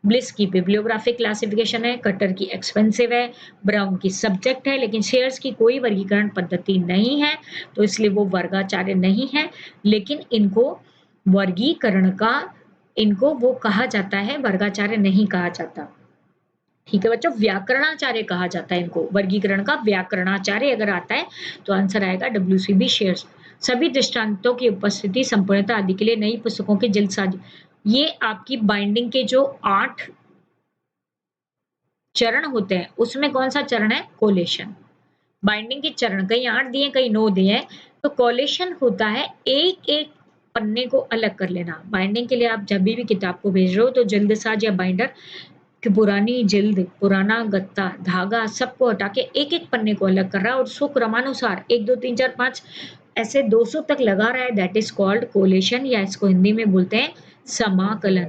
ब्लिस की बिब्लियोग्राफिक क्लासिफिकेशन है, कटर की एक्सपेंसिव है, ब्राउन की सब्जेक्ट है, लेकिन शेयर्स की कोई वर्गीकरण पद्धति नहीं है, तो इसलिए वो वर्गाचार्य नहीं है। लेकिन इनको वर्गीकरण का, इनको वो कहा जाता है, वर्गाचार्य नहीं कहा जाता। ठीक है बच्चों, व्याकरणाचार्य कहा जाता है इनको। वर्गीकरण का व्याकरणाचार्य अगर आता है तो आंसर आएगा डब्ल्यूसीबी शेयर्स। सभी दृष्टांतों की उपस्थिति, संपूर्णता आदि के लिए नई पुस्तकों की जल्दसाजी। ये आपकी बाइंडिंग के जो 8 चरण होते हैं उसमें कौन सा चरण है? कोलेशन। बाइंडिंग के चरण कहीं 8 दिए कहीं 9 दिए हैं, तो कोलेशन होता है एक एक पन्ने को अलग कर लेना। बाइंडिंग के लिए आप जब भी किताब को भेज रहे हो तो जल्दसाज या बाइंडर कि पुरानी जिल्द, पुराना गत्ता, धागा सबको हटा के एक-एक पन्ने को अलग कर रहा है और उसको क्रमानुसार 1 2 3 4 5 ऐसे 200 तक लगा रहा है, दैट इज कॉल्ड कोलेशन, या इसको हिंदी में बोलते हैं समाकलन।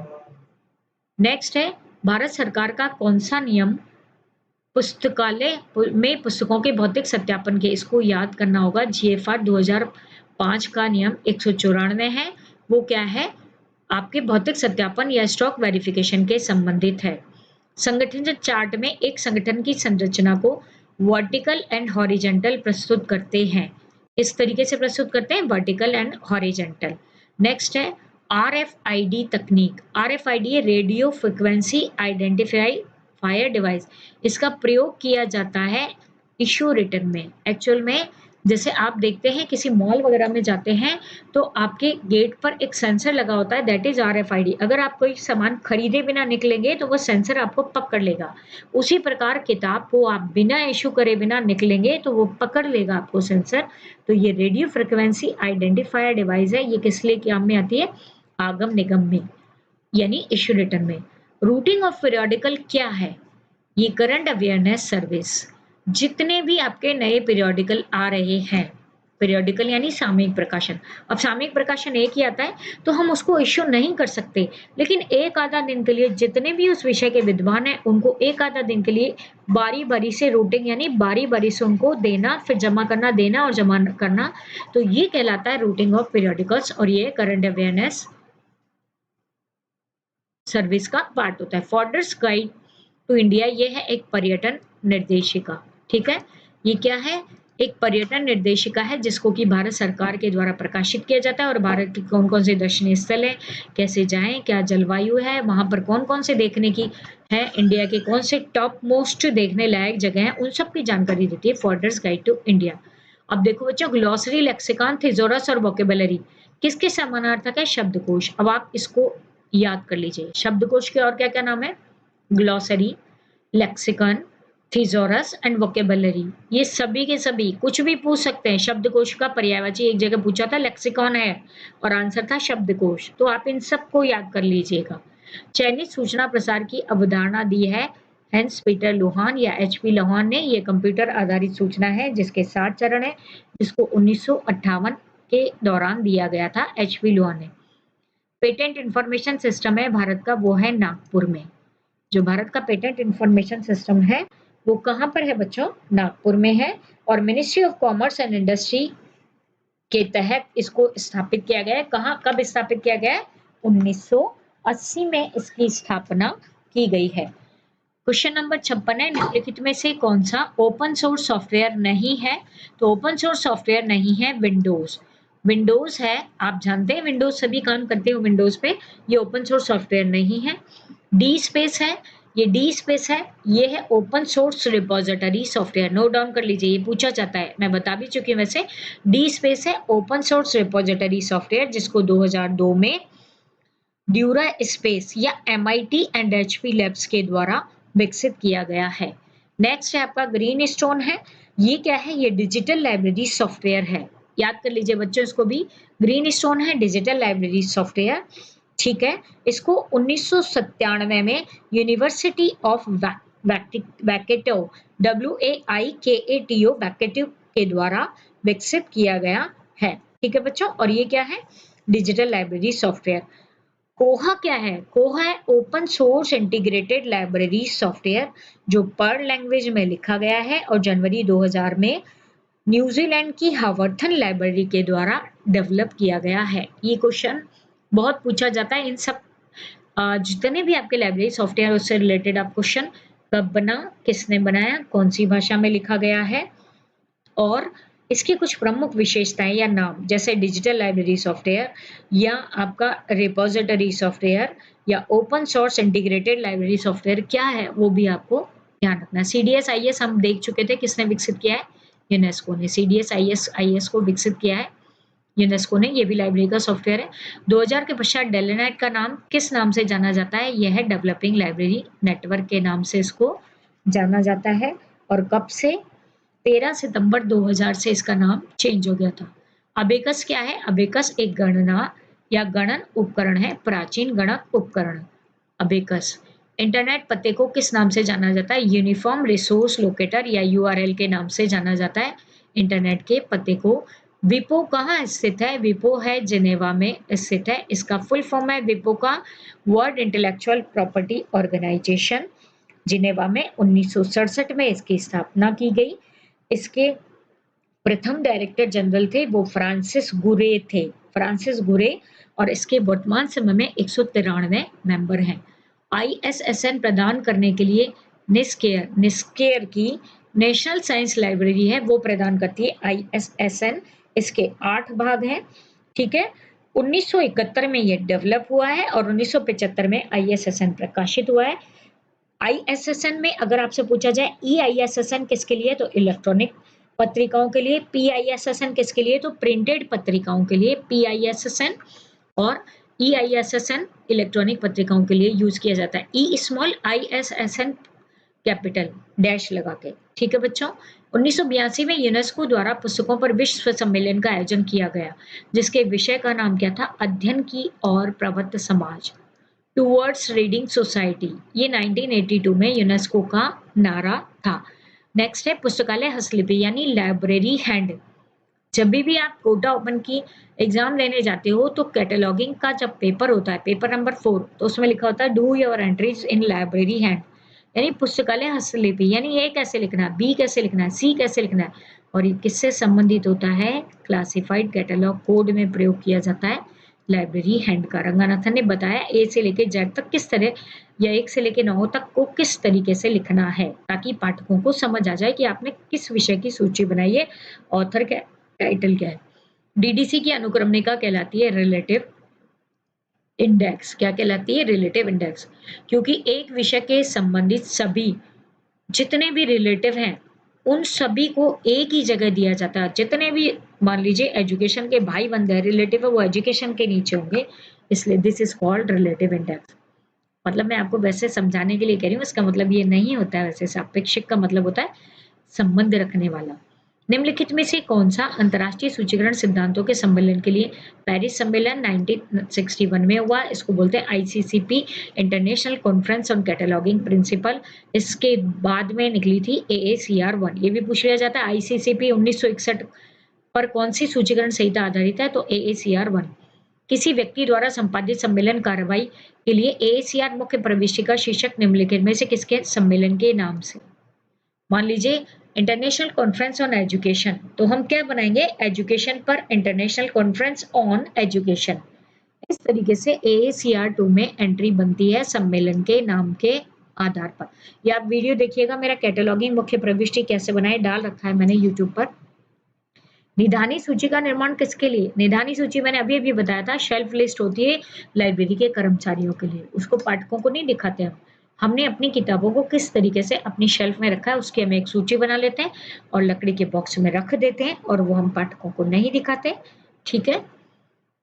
नेक्स्ट है, भारत सरकार का कौन सा नियम पुस्तकालय में पुस्तकों के भौतिक सत्यापन के, इसको याद करना होगा, जीएफआर 2005 का नियम 194 है। वो क्या है? आपके भौतिक सत्यापन या स्टॉक वेरिफिकेशन के संबंधित है। संगठन चार्ट में एक संगठन की संरचना को वर्टिकल एंड हॉरिजेंटल प्रस्तुत करते हैं। इस तरीके से प्रस्तुत करते हैं, वर्टिकल एंड हॉरिजेंटल। नेक्स्ट है आरएफआईडी तकनीक। RFID radio frequency identifier device. इसका प्रयोग किया जाता है इश्यू रिटर्न में। एक्चुअल में जैसे आप देखते हैं किसी मॉल वगैरह में जाते हैं तो आपके गेट पर एक सेंसर लगा होता है, दैट इज आरएफआईडी। अगर आप कोई सामान खरीदे बिना निकलेंगे तो वो सेंसर आपको पकड़ लेगा। उसी प्रकार किताब को आप बिना इश्यू करे बिना निकलेंगे तो वो पकड़ लेगा आपको सेंसर। तो ये रेडियो फ्रिक्वेंसी आइडेंटिफायर डिवाइस है। ये किस लिए काम में आती है? आगम निगम में, यानी इश्यू रिटर्न में। रूटिंग ऑफ पीरियोडिकल क्या है? ये करंट अवेयरनेस सर्विस। जितने भी आपके नए पीरियोडिकल आ रहे हैं, पीरियोडिकल यानी सामयिक प्रकाशन, अब सामयिक प्रकाशन एक ही आता है तो हम उसको इश्यू नहीं कर सकते, लेकिन एक आधा दिन के लिए जितने भी उस विषय के विद्वान हैं उनको एक आधा दिन के लिए बारी बारी से रूटिंग यानी बारी बारी से उनको देना, फिर जमा करना, देना और जमा करना, तो ये कहलाता है रूटिंग ऑफ पीरियोडिकल्स और ये करंट अवेयरनेस सर्विस का पार्ट होता है। फॉर्डर्स गाइड टू इंडिया, ये है एक पर्यटन निर्देशिका। ठीक है, ये क्या है? एक पर्यटन निर्देशिका है जिसको कि भारत सरकार के द्वारा प्रकाशित किया जाता है और भारत के कौन कौन से दर्शनीय स्थल है, कैसे जाएं, क्या जलवायु है, वहां पर कौन कौन से देखने की है, इंडिया के कौन से टॉप मोस्ट देखने लायक जगह है, उन सब की जानकारी देती है फॉर्डर्स गाइड टू इंडिया। अब देखो बच्चों, ग्लॉसरी, लेक्सिकॉन, थिजोरस और वोकेबुलरी किसके समानार्थक है? शब्दकोश। अब आप इसको याद कर लीजिए, शब्दकोश के और क्या क्या नाम है? Glossary, lexicon, thesaurus and vocabulary. ये सभी के सभी कुछ भी पूछ सकते हैं। शब्दकोश का पर्यायवाची एक जगह पूछा था, लेक्सिकॉन है और आंसर था शब्दकोश, तो आप इन सबको याद कर लीजिएगा। चयनित सूचना प्रसार की अवधारणा दी है हेंस पीटर लोहान या एचपी लोहान ने। ये कंप्यूटर आधारित सूचना है जिसके 7 चरण है, जिसको 1958 के दौरान दिया गया था एचपी लोहान ने। पेटेंट इंफॉर्मेशन सिस्टम है भारत का वो है नागपुर में। जो भारत का पेटेंट इंफॉर्मेशन सिस्टम है वो कहाँ पर है बच्चों? नागपुर में है। और ministry of commerce and industry के तहत इसको स्थापित किया गया है। कहाँ कब स्थापित किया गया है? 1980 में इसकी स्थापना की गई है। क्वेश्चन नंबर 56 है, निम्नलिखित में से कौन सा ओपन सोर्स सॉफ्टवेयर नहीं है? तो ओपन सोर्स सॉफ्टवेयर नहीं है विंडोज। विंडोज है, आप जानते हैं विंडोज सभी काम करते हो विंडोज पे, ये ओपन सोर्स सॉफ्टवेयर नहीं है। डी स्पेस है, ये डी स्पेस है, ये है open source repository software. Note down कर लीजिए, ये पूछा जाता है, मैं बता भी चुकी हूँ वैसे। डी स्पेस है ओपन सोर्स रिपोजिटरी सॉफ्टवेयर जिसको 2002 में ड्यूरा स्पेस या MIT एंड HP लैब्स के द्वारा विकसित किया गया है। नेक्स्ट है आपका ग्रीन स्टोन है, ये क्या है? ये डिजिटल लाइब्रेरी सॉफ्टवेयर है। याद कर लीजिए बच्चों इसको भी, ग्रीन स्टोन है डिजिटल लाइब्रेरी सॉफ्टवेयर, ठीक है। इसको 1997 में यूनिवर्सिटी ऑफ वैकेटो WAIKATO वैकेटो के द्वारा विकसित किया गया है, ठीक है बच्चों। और ये क्या है? Digital library software. कोहा क्या है? कोहा है open source integrated library software जो पर्ल लैंग्वेज में लिखा गया है और जनवरी 2000 में न्यूजीलैंड की हावर्थन लाइब्रेरी के द्वारा डेवलप किया गया है। ये क्वेश्चन बहुत पूछा जाता है। इन सब जितने भी आपके लाइब्रेरी सॉफ्टवेयर उससे रिलेटेड आप क्वेश्चन, कब बना, किसने बनाया, कौन सी भाषा में लिखा गया है और इसकी कुछ प्रमुख विशेषताएं या नाम, जैसे डिजिटल लाइब्रेरी सॉफ्टवेयर या आपका रिपोजिटरी सॉफ्टवेयर या open source integrated library software क्या है वो भी आपको ध्यान रखना है। CDS-IS हम देख चुके थे, किसने विकसित किया है? यूनेस्को ने। CDS-IS को विकसित किया है यूनेस्को ने, ये भी लाइब्रेरी का सॉफ्टवेयर है। 2000 के पश्चात डेलनेट का नाम किस नाम से जाना जाता है? यह है डेवलपिंग लाइब्रेरी नेटवर्क के नाम से इसको जाना जाता है। और कब से? 13 सितंबर 2000 से इसका नाम चेंज हो गया था। अबेकस क्या है? अबेकस एक गणना या गणन उपकरण है, प्राचीन गणक उपकरण अबेकस। इंटरनेट पते को किस नाम से जाना जाता है? यूनिफॉर्म रिसोर्स लोकेटर या URL के नाम से जाना जाता है इंटरनेट के पते को। विपो कहाँ स्थित है? विपो है जिनेवा में स्थित है। इसका फुल फॉर्म है विपो का world intellectual property organisation. Geneva में 1967 में इसकी स्थापना की गई। इसके प्रथम डायरेक्टर जनरल थे वो फ्रांसिस गुरे थे, फ्रांसिस गुरे। और इसके वर्तमान समय में 193 मेंबर हैं। ISSN प्रदान करने के लिए निस्केयर की नेशनल साइंस लाइब्रेरी है वो प्रदान करती है ISSN। इसके 8 भाग हैं, ठीक है। 1971 में ये डेवलप हुआ है और 1975 में ISSN प्रकाशित हुआ है। ISSN में अगर आपसे पूछा जाए EISSN किसके लिए, तो इलेक्ट्रॉनिक पत्रिकाओं के लिए। PISSN किसके लिए, तो प्रिंटेड पत्रिकाओं के लिए PISSN। और EISSN इलेक्ट्रॉनिक पत्रिकाओं के लिए यूज किया जाता है। ISSN कैपिटल डैश लगा के, ठीक है बच्चों। 1982 में यूनेस्को द्वारा पुस्तकों पर विश्व सम्मेलन का आयोजन किया गया जिसके विषय का नाम क्या था? अध्ययन की और प्रवृत्त समाज, टूवर्ड्स रीडिंग सोसाइटी। ये 1982 में यूनेस्को का नारा था। नेक्स्ट है पुस्तकालय हस्तलिपि यानी लाइब्रेरी हैंड। जब भी आप कोटा ओपन की एग्जाम लेने जाते हो तो कैटलॉगिंग का जब पेपर होता है, पेपर नंबर 4, तो उसमें लिखा होता है do your entries in library hand, यानी पुस्तकालय हस्तलिपि। यानी ए कैसे लिखना है, बी कैसे लिखना है, सी कैसे लिखना है। और ये किससे संबंधित होता है? क्लासिफाइड कैटलॉग कोड में प्रयोग किया जाता है लाइब्रेरी हैंड का। रंगानाथन ने बताया ए से लेके जेड तक किस तरह, या 1 से लेके 9 तक को किस तरीके से लिखना है ताकि पाठकों को समझ आ जाए कि आपने किस विषय की सूची बनाई है, ऑथर क्या, टाइटल क्या है। DDC की अनुक्रमणिका कहलाती है रिलेटिव इंडेक्स। क्या कहलाती है? Relative index. क्योंकि एक विषय के संबंधित सभी जितने भी रिलेटिव हैं उन सभी को एक ही जगह दिया जाता है। जितने भी मान लीजिए एजुकेशन के भाई बंधे रिलेटिव है वो एजुकेशन के नीचे होंगे, इसलिए this is called relative index. मतलब मैं आपको वैसे समझाने के लिए कह रही हूँ, इसका मतलब ये नहीं होता है। वैसे सापेक्षिक का मतलब होता है संबंध रखने वाला। निम्नलिखित में से कौन सा अंतरराष्ट्रीय सूचीकरण सिद्धांतों के सम्मेलन के लिए पेरिस सम्मेलन 1961 में हुआ? इसको बोलते हैं ICCP international conference on cataloguing principle. इसके बाद में निकली थी AACR1। ये भी पूछ लिया जाता है ICCP 1961 पर कौन सी सूचीकरण संहिता आधारित है, तो AACR1। किसी व्यक्ति द्वारा संपादित सम्मेलन कार्रवाई के लिए AACR मुख्य प्रविष्टि का शीर्षक निम्नलिखित में से किसके सम्मेलन के नाम से? मान लीजिए इंटरनेशनल कॉन्फ्रेंस ऑन एजुकेशन, तो हम क्या बनाएंगे? एजुकेशन पर इंटरनेशनल कॉन्फ्रेंस ऑन एजुकेशन। इस तरीके से AACR 2 में एंट्री बनती है सम्मेलन के नाम के आधार पर। या आप वीडियो देखिएगा, मेरा कैटलॉगिंग मुख्य प्रविष्टि कैसे बनाए डाल रखा है मैंने YouTube पर। निधानी सूची का निर्माण किसके लिए? निधानी सूची मैंने अभी बताया था, शेल्फ लिस्ट होती है लाइब्रेरी के कर्मचारियों के लिए, उसको पाठकों को नहीं दिखाते हम। हमने अपनी किताबों को किस तरीके से अपनी शेल्फ में रखा है उसकी हम एक सूची बना लेते हैं और लकड़ी के बॉक्स में रख देते हैं और वो हम पाठकों को नहीं दिखाते। ठीक है।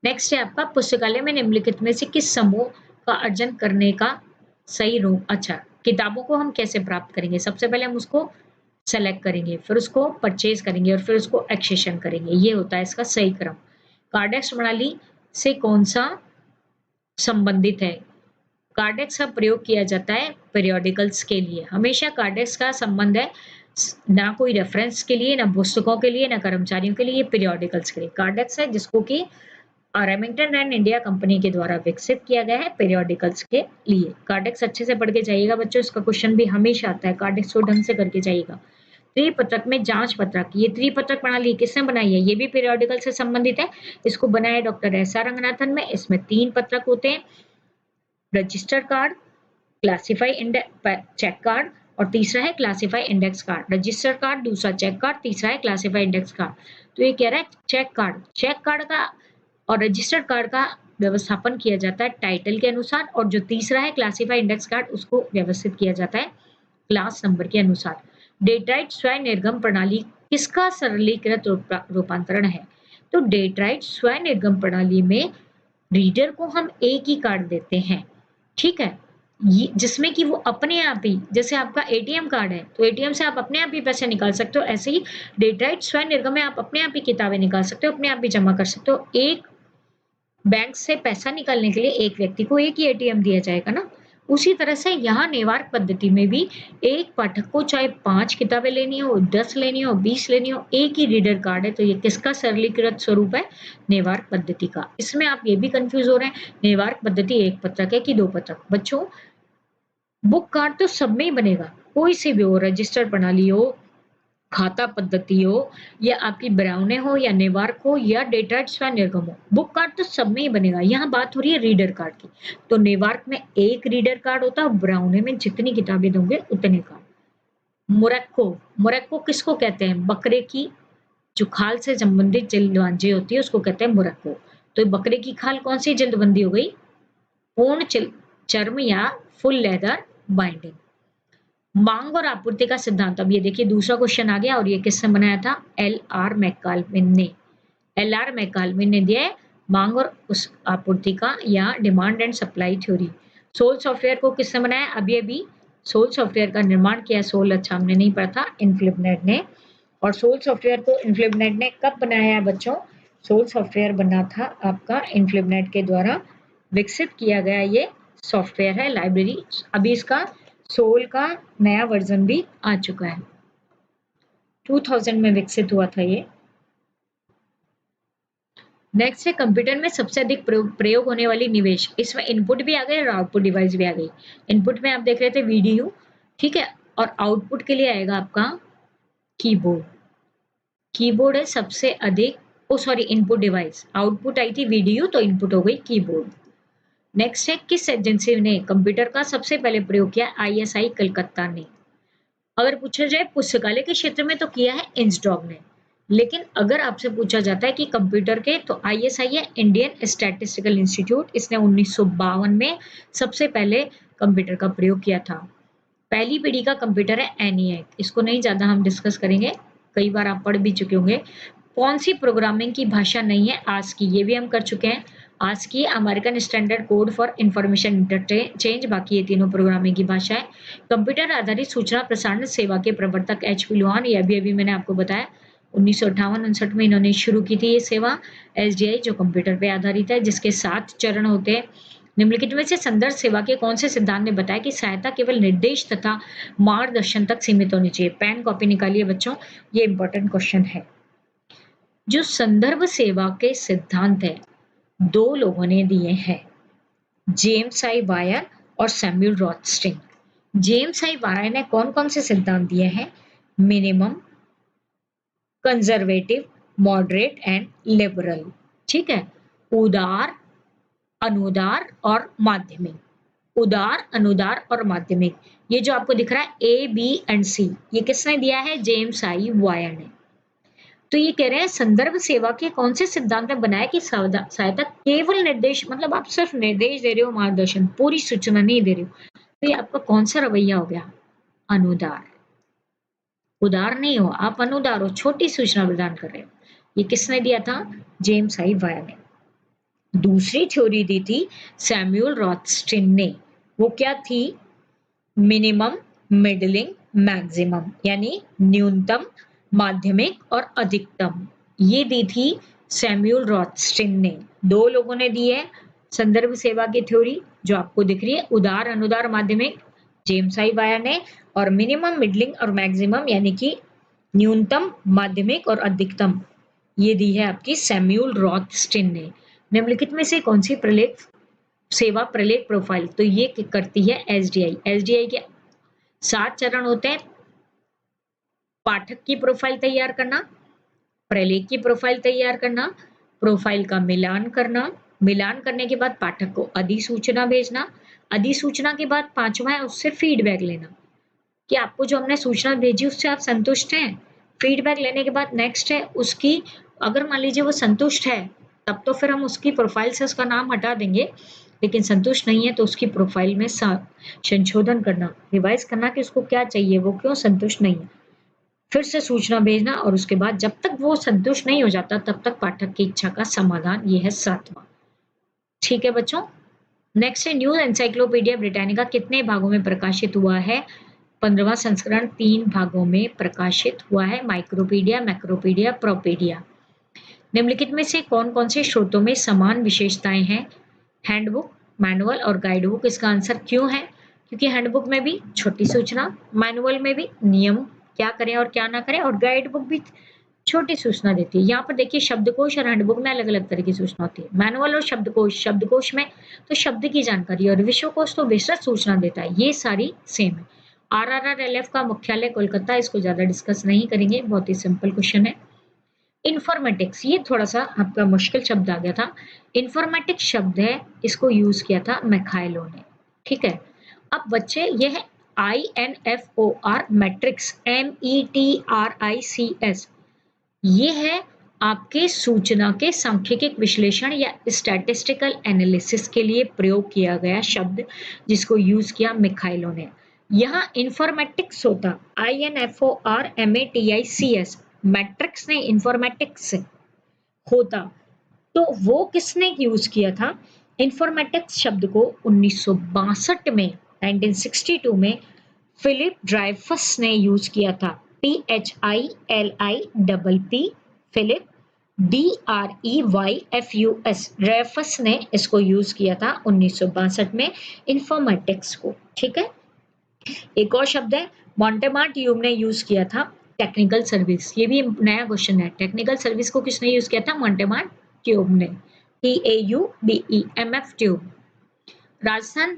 नेक्स्ट है आपका पुस्तकालय में निम्नलिखित में से किस समूह का अर्जन करने का सही रूप? अच्छा, किताबों को हम कैसे प्राप्त करेंगे? सबसे पहले हम उसको सेलेक्ट करेंगे, फिर उसको परचेज करेंगे और फिर उसको एक्सेशन करेंगे। ये होता है इसका सही क्रम। कार्डेक्स प्रणाली से कौन सा संबंधित है? कार्डेक्स का प्रयोग किया जाता है पीरियोडिकल्स के लिए। हमेशा कार्डेक्स का संबंध है ना कोई रेफरेंस के लिए, ना पुस्तकों के लिए, ना कर्मचारियों के लिए, ये पीरियोडिकल्स के लिए। कार्डेक्स है जिसको कि रेमिंगटन एंड इंडिया कंपनी के द्वारा विकसित किया गया है पीरियोडिकल्स के लिए। कार्डेक्स अच्छे से पढ़ के जाइएगा बच्चों, इसका क्वेश्चन भी हमेशा आता है, कार्डेक्स को ढंग से करके जाइएगा। त्रिपत्रक में जांच पत्रक, ये त्रिपत्रक प्रणाली किसने बनाई है? ये भी पीरियोडिकल से संबंधित है। इसको बनाया डॉक्टर एस.आर. रंगनाथन में। इसमें 3 पत्रक होते हैं, register card, classify check card और तीसरा है classify index card. Register card, दूसरा चेक कार्ड, तीसरा है क्लासिफाई इंडेक्स कार्ड। तो ये कह रहा है चेक कार्ड का और रजिस्टर्ड कार्ड का व्यवस्थापन किया जाता है टाइटल के अनुसार, और जो तीसरा है क्लासिफाई इंडेक्स कार्ड उसको व्यवस्थित किया जाता है क्लास नंबर के अनुसार। डेट्राइट स्वनिर्गम प्रणाली किसका सरलीकृत रूपांतरण है? तो डेट्राइट स्वनिर्गम प्रणाली में रीडर को हम एक ही कार्ड देते हैं, ठीक है, जिसमें कि वो अपने आप ही, जैसे आपका एटीएम कार्ड है तो एटीएम से आप अपने आप ही पैसे निकाल सकते हो, ऐसे ही डेट्राइट स्वनिर्गम में आप अपने आप ही किताबें निकाल सकते हो, अपने आप ही जमा कर सकते हो। एक बैंक से पैसा निकालने के लिए एक व्यक्ति को एक ही एटीएम दिया जाएगा ना। उसी तरह से यहाँ नेवार्क पद्धति में भी एक पाठक को चाहे 5 किताबें लेनी हो, 10 लेनी हो, 20 लेनी हो, एक ही रीडर कार्ड है। तो ये किसका सरलीकृत स्वरूप है? नेवार्क पद्धति का। इसमें आप ये भी कंफ्यूज हो रहे हैं, नेवार्क पद्धति 1 पत्रक है कि 2 पत्रक? बच्चों बुक कार्ड तो सब में ही बनेगा, कोई सी भी हो, रजिस्टर्ड प्रणाली हो, खाता पद्धति हो, या आपकी ब्राउने हो, या नेवार्क हो, या डेट्राइट स्वनिर्गम हो, बुक कार्ड तो सब में ही बनेगा। यहाँ बात हो रही है रीडर कार्ड की। तो नेवार्क में एक रीडर कार्ड होता है, ब्राउने में जितनी किताबें दोगे उतने कार्ड। मोरक्को किसको कहते हैं? बकरे की जो खाल से संबंधित जल्दबाजी होती है उसको कहते हैं मोरक्को। तो बकरे की खाल कौन सी जल्दबंदी हो गई? पूर्ण चर्म या फुल लेदर बाइंडिंग। मांग और आपूर्ति का सिद्धांत, अब ये देखिए दूसरा क्वेश्चन आ गया, और ये किसने बनाया था? एल.आर. मैकालमिन ने। एल.आर. मैकालमिन ने दिया है मांग और उस आपूर्ति का, या demand and supply theory. SOUL software को किसने बनाया? अभी सोल सॉफ्टवेयर का निर्माण किया। सोल अच्छा हमने नहीं पढ़ा था, इनफिलिपनेट ने। और सोल सॉफ्टवेयर को इनफिलिपनेट ने कब बनाया है बच्चों? सोल सॉफ्टवेयर बना था आपका इनफिलिपनेट के द्वारा विकसित किया गया ये सॉफ्टवेयर है लाइब्रेरी। अभी इसका सोल का नया वर्जन भी आ चुका है, 2000 में विकसित हुआ था ये। नेक्स्ट है कंप्यूटर में सबसे अधिक प्रयोग होने वाली निवेश। इसमें इनपुट भी आ गए और आउटपुट डिवाइस भी आ गई। इनपुट में आप देख रहे थे वीडियो, ठीक है, और आउटपुट के लिए आएगा आपका कीबोर्ड। कीबोर्ड है सबसे अधिक, इनपुट डिवाइस, आउटपुट आई थी वीडियो, तो इनपुट हो गई कीबोर्ड। नेक्स्ट है किस एजेंसी ने कंप्यूटर का सबसे पहले प्रयोग किया? ISI कलकत्ता ने। अगर पूछा जाए पुस्तकालय के क्षेत्र में तो किया है इंस्डॉग ने, लेकिन अगर आपसे पूछा जाता है कि कंप्यूटर के, तो ISI है इंडियन स्टैटिस्टिकल इंस्टीट्यूट। इसने 1952 में सबसे पहले कंप्यूटर का प्रयोग किया था। पहली पीढ़ी का कंप्यूटर है ENIAC, इसको नहीं ज्यादा हम डिस्कस करेंगे, कई बार आप पढ़ भी चुके होंगे। कौन सी प्रोग्रामिंग की भाषा नहीं है? ASCII, ये भी हम कर चुके हैं। ASCII American standard code for information interchange, बाकी ये तीनों प्रोग्रामिंग की भाषा है। कंप्यूटर आधारित सूचना प्रसारण सेवा के प्रवर्तक HP लोहान, ये अभी मैंने आपको बताया 1958-59 में इन्होंने शुरू की थी ये सेवा। SDI जो कंप्यूटर पे आधारित है, जिसके 7 चरण होते हैं। निम्नलिखित में से संदर्भ सेवा के कौन से सिद्धांत ने बताया कि सहायता केवल निर्देश तथा मार्गदर्शन तक सीमित होनी चाहिए? पेन कॉपी निकालिए बच्चों, ये इंपॉर्टेंट क्वेश्चन है। जो संदर्भ सेवा के सिद्धांत है दो लोगों ने दिए हैं, जेम्स आई वायर और सैमुअल रॉथस्टिन। जेम्स आई वायर ने कौन कौन से सिद्धांत दिए हैं? Minimum, conservative, moderate and liberal. ठीक है, उदार, अनुदार और माध्यमिक। उदार, अनुदार और माध्यमिक, ये जो आपको दिख रहा है ए, बी एंड सी, ये किसने दिया है? जेम्स आई वायर ने। तो ये कह रहे हैं संदर्भ सेवा के कौन से सिद्धांत ने बनाया कि सहायता केवल निर्देश, मतलब आप सिर्फ निर्देश दे रहे हो, मार्गदर्शन, पूरी सूचना नहीं दे रहे हो, तो ये आपका कौन सा रवैया हो गया? अनुदार। उदार नहीं हो, आप अनुदार हो, छोटी सूचना प्रदान कर रहे हो। ये किसने दिया था? जेम्स आई वायर ने। दूसरी थ्योरी दी थी सैमुअल रॉथस्टिन ने, वो क्या थी? मिनिमम, मिडलिंग, मैक्सिमम, यानी न्यूनतम, माध्यमिक और अधिकतम, ये दी थी सैमुअल रॉथस्टिन ने। दो लोगों ने दी है संदर्भ सेवा की थ्योरी, जो आपको दिख रही है, उदार, अनुदार, माध्यमिक, जेम्स आई वायर ने, और मिनिमम, मिडलिंग और मैक्सिमम, यानी कि न्यूनतम, माध्यमिक और अधिकतम, ये दी है आपकी सैमुअल रॉथस्टिन ने। निम्नलिखित में से कौन सी प्रलेख सेवा प्रलेख प्रोफाइल? तो ये करती है एसडीआई। एसडीआई के 7 चरण होते हैं। पाठक की प्रोफाइल तैयार करना, प्रलेख की प्रोफाइल तैयार करना, प्रोफाइल का मिलान करना, मिलान करने के बाद पाठक को अधिसूचना भेजना, अधिसूचना के बाद 5वां है उससे फीडबैक लेना कि आपको जो हमने सूचना भेजी उससे आप संतुष्ट हैं। फीडबैक लेने के बाद नेक्स्ट है उसकी, अगर मान लीजिए वो संतुष्ट है तब तो फिर हम उसकी प्रोफाइल से उसका नाम हटा देंगे, लेकिन संतुष्ट नहीं है तो उसकी प्रोफाइल में संशोधन करना, रिवाइज करना कि उसको क्या चाहिए, वो क्यों संतुष्ट नहीं है, फिर से सूचना भेजना, और उसके बाद जब तक वो संतुष्ट नहीं हो जाता तब तक पाठक की इच्छा का समाधान, ये है 7वां। ठीक है बच्चों। नेक्स्ट है न्यू एनसाइक्लोपीडिया ब्रिटानिका कितने भागों में प्रकाशित हुआ है? 15वां संस्करण 3 भागों में प्रकाशित हुआ है, माइक्रोपीडिया, मैक्रोपीडिया, प्रोपीडिया। निम्नलिखित में से कौन कौन से स्रोतों में समान विशेषताएं हैं? हैंडबुक, मैनुअल और गाइड बुक। इसका आंसर क्यों है? क्योंकि हैंडबुक में भी छोटी सूचना, मैनुअल में भी नियम क्या करें और क्या ना करें, और गाइड बुक भी छोटी सूचना देती है। यहाँ पर देखिए शब्दकोश और हैंडबुक में अलग अलग तरह की सूचना होती है। मैनुअल और शब्दकोश, शब्दकोश में तो शब्द की जानकारी और विश्वकोश तो विस्तृत सूचना देता है, ये सारी सेम है। RRR-LF का मुख्यालय कोलकाता, इसको ज्यादा डिस्कस नहीं करेंगे, बहुत ही सिंपल क्वेश्चन है। इन्फॉर्मेटिक्स, ये थोड़ा सा आपका मुश्किल शब्द आ गया था। इन्फॉर्मेटिक्स शब्द है, इसको यूज किया था मैखाइलो ने। ठीक है, अब बच्चे ये है INFOR मैट्रिक्स, METRICS, ये है आपके सूचना के सांख्यिकीय विश्लेषण या स्टैटिस्टिकल एनालिसिस के लिए प्रयोग किया गया शब्द, जिसको यूज किया मिखाइलो ने। यहाँ इन्फॉर्मेटिक्स होता INFORMATICS, मैट्रिक्स नहीं इन्फॉर्मेटिक्स होता, तो वो किसने यूज किया था? इन्फॉर्मेटिक्स शब्द को 1962 में, 1962 में फिलिप ड्राइफस ने यूज किया था। PHILIPP, फिलिप, DREYFUS, ड्राइफस ने इसको यूज किया था 1962 में इन्फॉर्मेटिक्स को। ठीक है, एक और शब्द है मॉन्टेमार्ट ने यूज किया था टेक्निकल सर्विस, ये भी नया क्वेश्चन है। टेक्निकल सर्विस को किसने यूज किया था? मॉन्टेमार्ट ने, TAUBE, ट्यूब। राजस्थान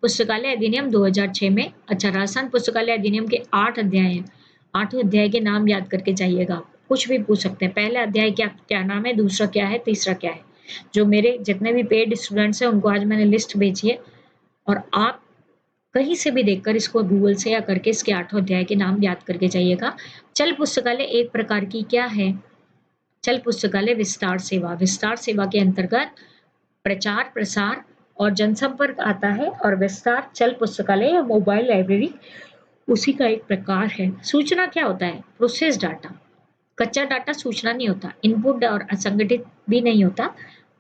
पुस्तकालय अधिनियम 2006 में, अच्छा राजस्थान पुस्तकालय अधिनियम के 8 अध्याय हैं, 8 अध्याय के नाम याद करके जाइएगा, कुछ भी पूछ सकते हैं। पहला अध्याय क्या क्या नाम है, दूसरा क्या है, तीसरा क्या है। जो मेरे जितने भी पेड स्टूडेंट्स हैं उनको आज मैंने लिस्ट भेजी है, और आप कहीं से भी देखकर इसको गूगल से या करके इसके 8 अध्याय के नाम याद करके जाइएगा। चल पुस्तकालय एक प्रकार की क्या है? चल पुस्तकालय विस्तार सेवा, विस्तार सेवा के अंतर्गत प्रचार, प्रसार और जनसंपर्क आता है, और विस्तार चल पुस्तकालय या मोबाइल लाइब्रेरी उसी का एक प्रकार है। सूचना क्या होता है? प्रोसेस डाटा, कच्चा डाटा सूचना नहीं होता, इनपुट और असंगठित भी नहीं होता।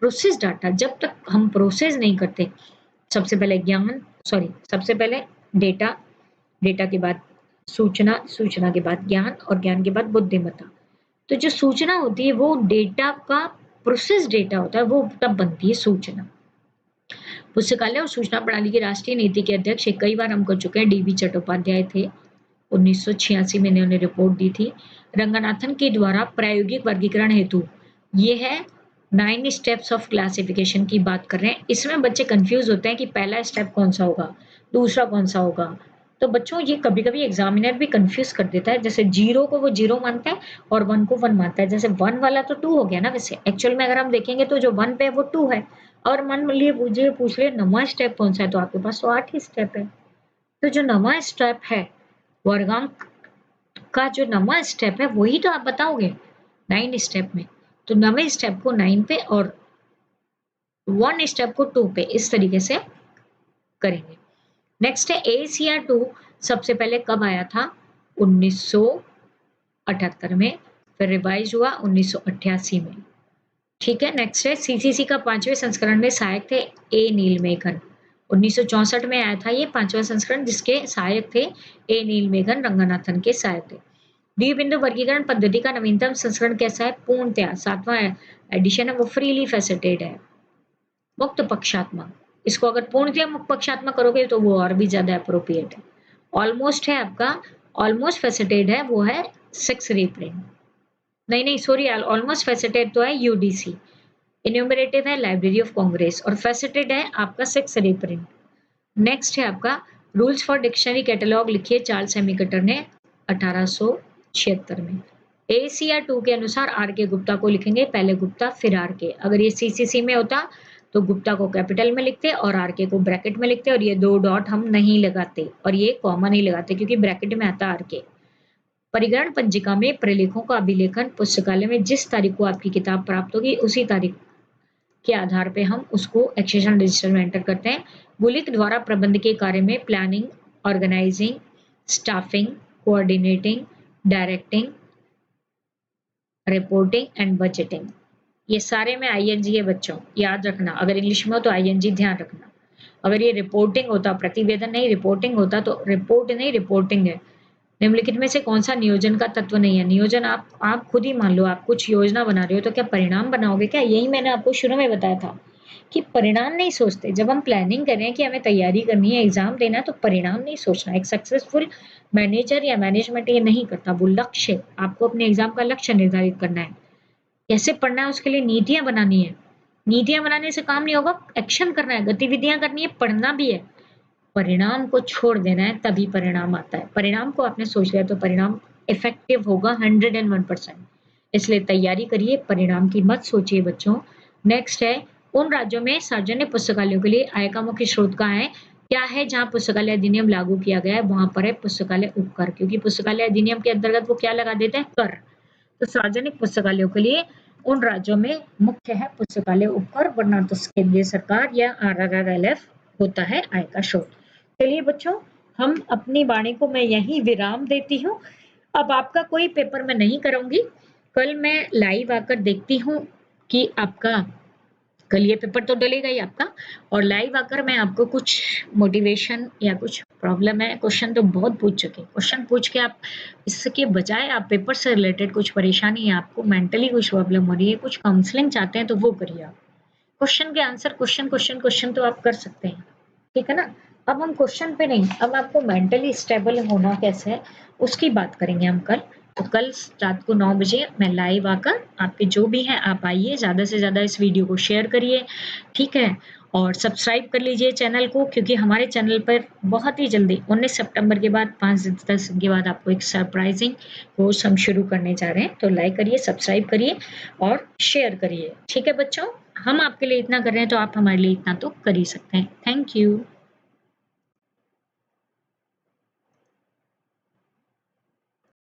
प्रोसेस डाटा, जब तक हम प्रोसेस नहीं करते, सबसे पहले ज्ञान, सबसे पहले डेटा, डेटा के बाद सूचना, सूचना के बाद ज्ञान, और ज्ञान के बाद बुद्धिमत्ता। तो जो सूचना होती है वो डेटा का प्रोसेस डेटा होता है, वो तब बनती है सूचना। पुस्तकालय और सूचना प्रणाली की राष्ट्रीय नीति के अध्यक्ष कई बार हम कर चुके हैं, DB चट्टोपाध्याय थे, 1986 में उन्होंने रिपोर्ट दी थी। रंगनाथन के द्वारा प्रायोगिक वर्गीकरण हेतु, ये है 9 स्टेप्स ऑफ क्लासिफिकेशन की बात कर रहे हैं। इसमें बच्चे कंफ्यूज होते हैं कि पहला स्टेप कौन सा होगा, दूसरा कौन सा होगा। तो बच्चों ये कभी-कभी एग्जामिनर भी कंफ्यूज कर देता है। जैसे 0 को वो 0 मानता है और 1 को 1 मानता है। जैसे 1 वाला तो 2 हो गया ना, वैसे एक्चुअल में अगर हम देखेंगे तो जो 1 पे है वो 2 है। और मान लिए मुझे पूछ रहे 9वां स्टेप कौन सा है, तो आपके पास तो 8 ही स्टेप है। तो जो 9वां स्टेप है, वर्गांक का जो 9वां स्टेप है वही तो आप बताओगे 9 स्टेप में। तो 9वें स्टेप को 9 पे और 1 स्टेप को 2 पे इस तरीके से करेंगे। नेक्स्ट है ACR2 सबसे पहले कब आया था? 1978 में, फिर रिवाइज हुआ 1988 में। ठीक है। नेक्स्ट है CCC का 5वें संस्करण में सहायक थे ए नीलमेघन। 1964 में आया था ये 5वां संस्करण, जिसके सहायक थे ए नीलमेघन, रंगनाथन के सहायक थे। द्विबिंदु वर्गीकरण पद्धति का नवीनतम संस्करण कैसा है? पूर्णतया 7वां एडिशन है, वो फ्रीली फैसेटेड है, मुक्त पक्षात्मक। इसको अगर पूर्णतया मुक्त पक्षात्मक करोगे तो वो और भी ज्यादा अप्रोप्रिएट है। ऑलमोस्ट है आपका, ऑलमोस्ट फैसेटेड है, वो है 6 रीप्रिंट। नहीं सॉरी, ऑलमोस्ट फैसेटेड तो है UDC। इन्यूमरेटिव है लाइब्रेरी ऑफ कांग्रेस, और फैसेटेड है आपका 6 रीप्रिंट। नेक्स्ट है आपका रूल्स फॉर डिक्शनरी कैटलॉग लिखिए चार्ल्स सेमीकटर ने 1876 में। ACR2 के अनुसार आर के गुप्ता को लिखेंगे, पहले गुप्ता फिर आर के। अगर ये CCC में होता तो गुप्ता को कैपिटल में लिखते और आर के को ब्रैकेट में लिखते, और ये 2 डॉट हम नहीं लगाते और ये कॉमन नहीं लगाते क्योंकि ब्रैकेट में आता आर के। परिग्रहण पंजिका में प्रलेखों का अभिलेखन पुस्तकालय में जिस तारीख को आपकी किताब प्राप्त होगी उसी तारीख के आधार पे हम उसको एक्सेशन रजिस्टर में एंटर करते हैं। गुलिक द्वारा प्रबंध के कार्य में planning, organising, staffing, coordinating, directing, reporting and budgeting, ये सारे में ING है बच्चों, याद रखना। अगर इंग्लिश में हो तो ING ध्यान रखना। अगर ये रिपोर्टिंग होता, प्रतिवेदन नहीं रिपोर्टिंग होता, तो रिपोर्ट नहीं रिपोर्टिंग है। निम्नलिखित में से कौन सा नियोजन का तत्व नहीं है? नियोजन आप खुद ही मान लो, आप कुछ योजना बना रहे हो तो क्या परिणाम बनाओगे क्या? यही मैंने आपको शुरू में बताया था कि परिणाम नहीं सोचते। जब हम प्लानिंग कर रहे हैं कि हमें तैयारी करनी है, एग्जाम देना है, तो परिणाम नहीं सोचना। एक सक्सेसफुल मैनेजर या मैनेजमेंट ये नहीं करता। वो लक्ष्य, आपको अपने एग्जाम का लक्ष्य निर्धारित करना है, कैसे पढ़ना है उसके लिए नीतियां बनानी है। नीतियां बनाने से काम नहीं होगा, एक्शन करना है, गतिविधियां करनी है, पढ़ना भी है। परिणाम को छोड़ देना है, तभी परिणाम आता है। परिणाम को आपने सोच लिया तो परिणाम इफेक्टिव होगा 101%। इसलिए तैयारी करिए, परिणाम की मत सोचिए बच्चों। नेक्स्ट है उन राज्यों में सार्वजनिक पुस्तकालयों के लिए आय का मुख्य स्रोत कहाँ है? क्या है? जहाँ पुस्तकालय अधिनियम लागू किया गया है वहां पर है पुस्तकालय उपकर, क्योंकि पुस्तकालय अधिनियम के अंतर्गत वो क्या लगा देते हैं? कर। तो सार्वजनिक पुस्तकालयों के लिए उन राज्यों में मुख्य है पुस्तकालय उपकर, वरना तो केंद्रीय सरकार या RRLF होता है आय का स्रोत। चलिए बच्चों, हम अपनी वाणी को मैं यहीं विराम देती हूँ। अब आपका कोई पेपर मैं नहीं करूंगी, कल मैं लाइव आकर देखती हूँ कि आपका कल ये पेपर तो डलेगा ही आपका, और लाइव आकर मैं आपको कुछ मोटिवेशन या कुछ प्रॉब्लम है, क्वेश्चन तो बहुत पूछ चुके, क्वेश्चन पूछ के आप इसके बजाय आप पेपर से रिलेटेड कुछ परेशानी है, आपको मेंटली कुछ प्रॉब्लम हो रही है, कुछ काउंसलिंग चाहते हैं तो वो करिए आप। क्वेश्चन के आंसर क्वेश्चन तो आप कर सकते हैं, ठीक है ना। अब हम क्वेश्चन पे नहीं, अब आपको मेंटली स्टेबल होना कैसे है उसकी बात करेंगे हम कल। तो कल रात को 9 बजे मैं लाइव आकर, आपके जो भी हैं आप आइए, ज़्यादा से ज़्यादा इस वीडियो को शेयर करिए, ठीक है। और सब्सक्राइब कर लीजिए चैनल को, क्योंकि हमारे चैनल पर बहुत ही जल्दी 19 सितंबर के बाद 5-10 दिन के बाद आपको एक सरप्राइजिंग कोर्स हम शुरू करने जा रहे हैं। तो लाइक करिए, सब्सक्राइब करिए और शेयर करिए, ठीक है बच्चों। हम आपके लिए इतना कर रहे हैं तो आप हमारे लिए इतना तो कर ही सकते हैं। Thank you.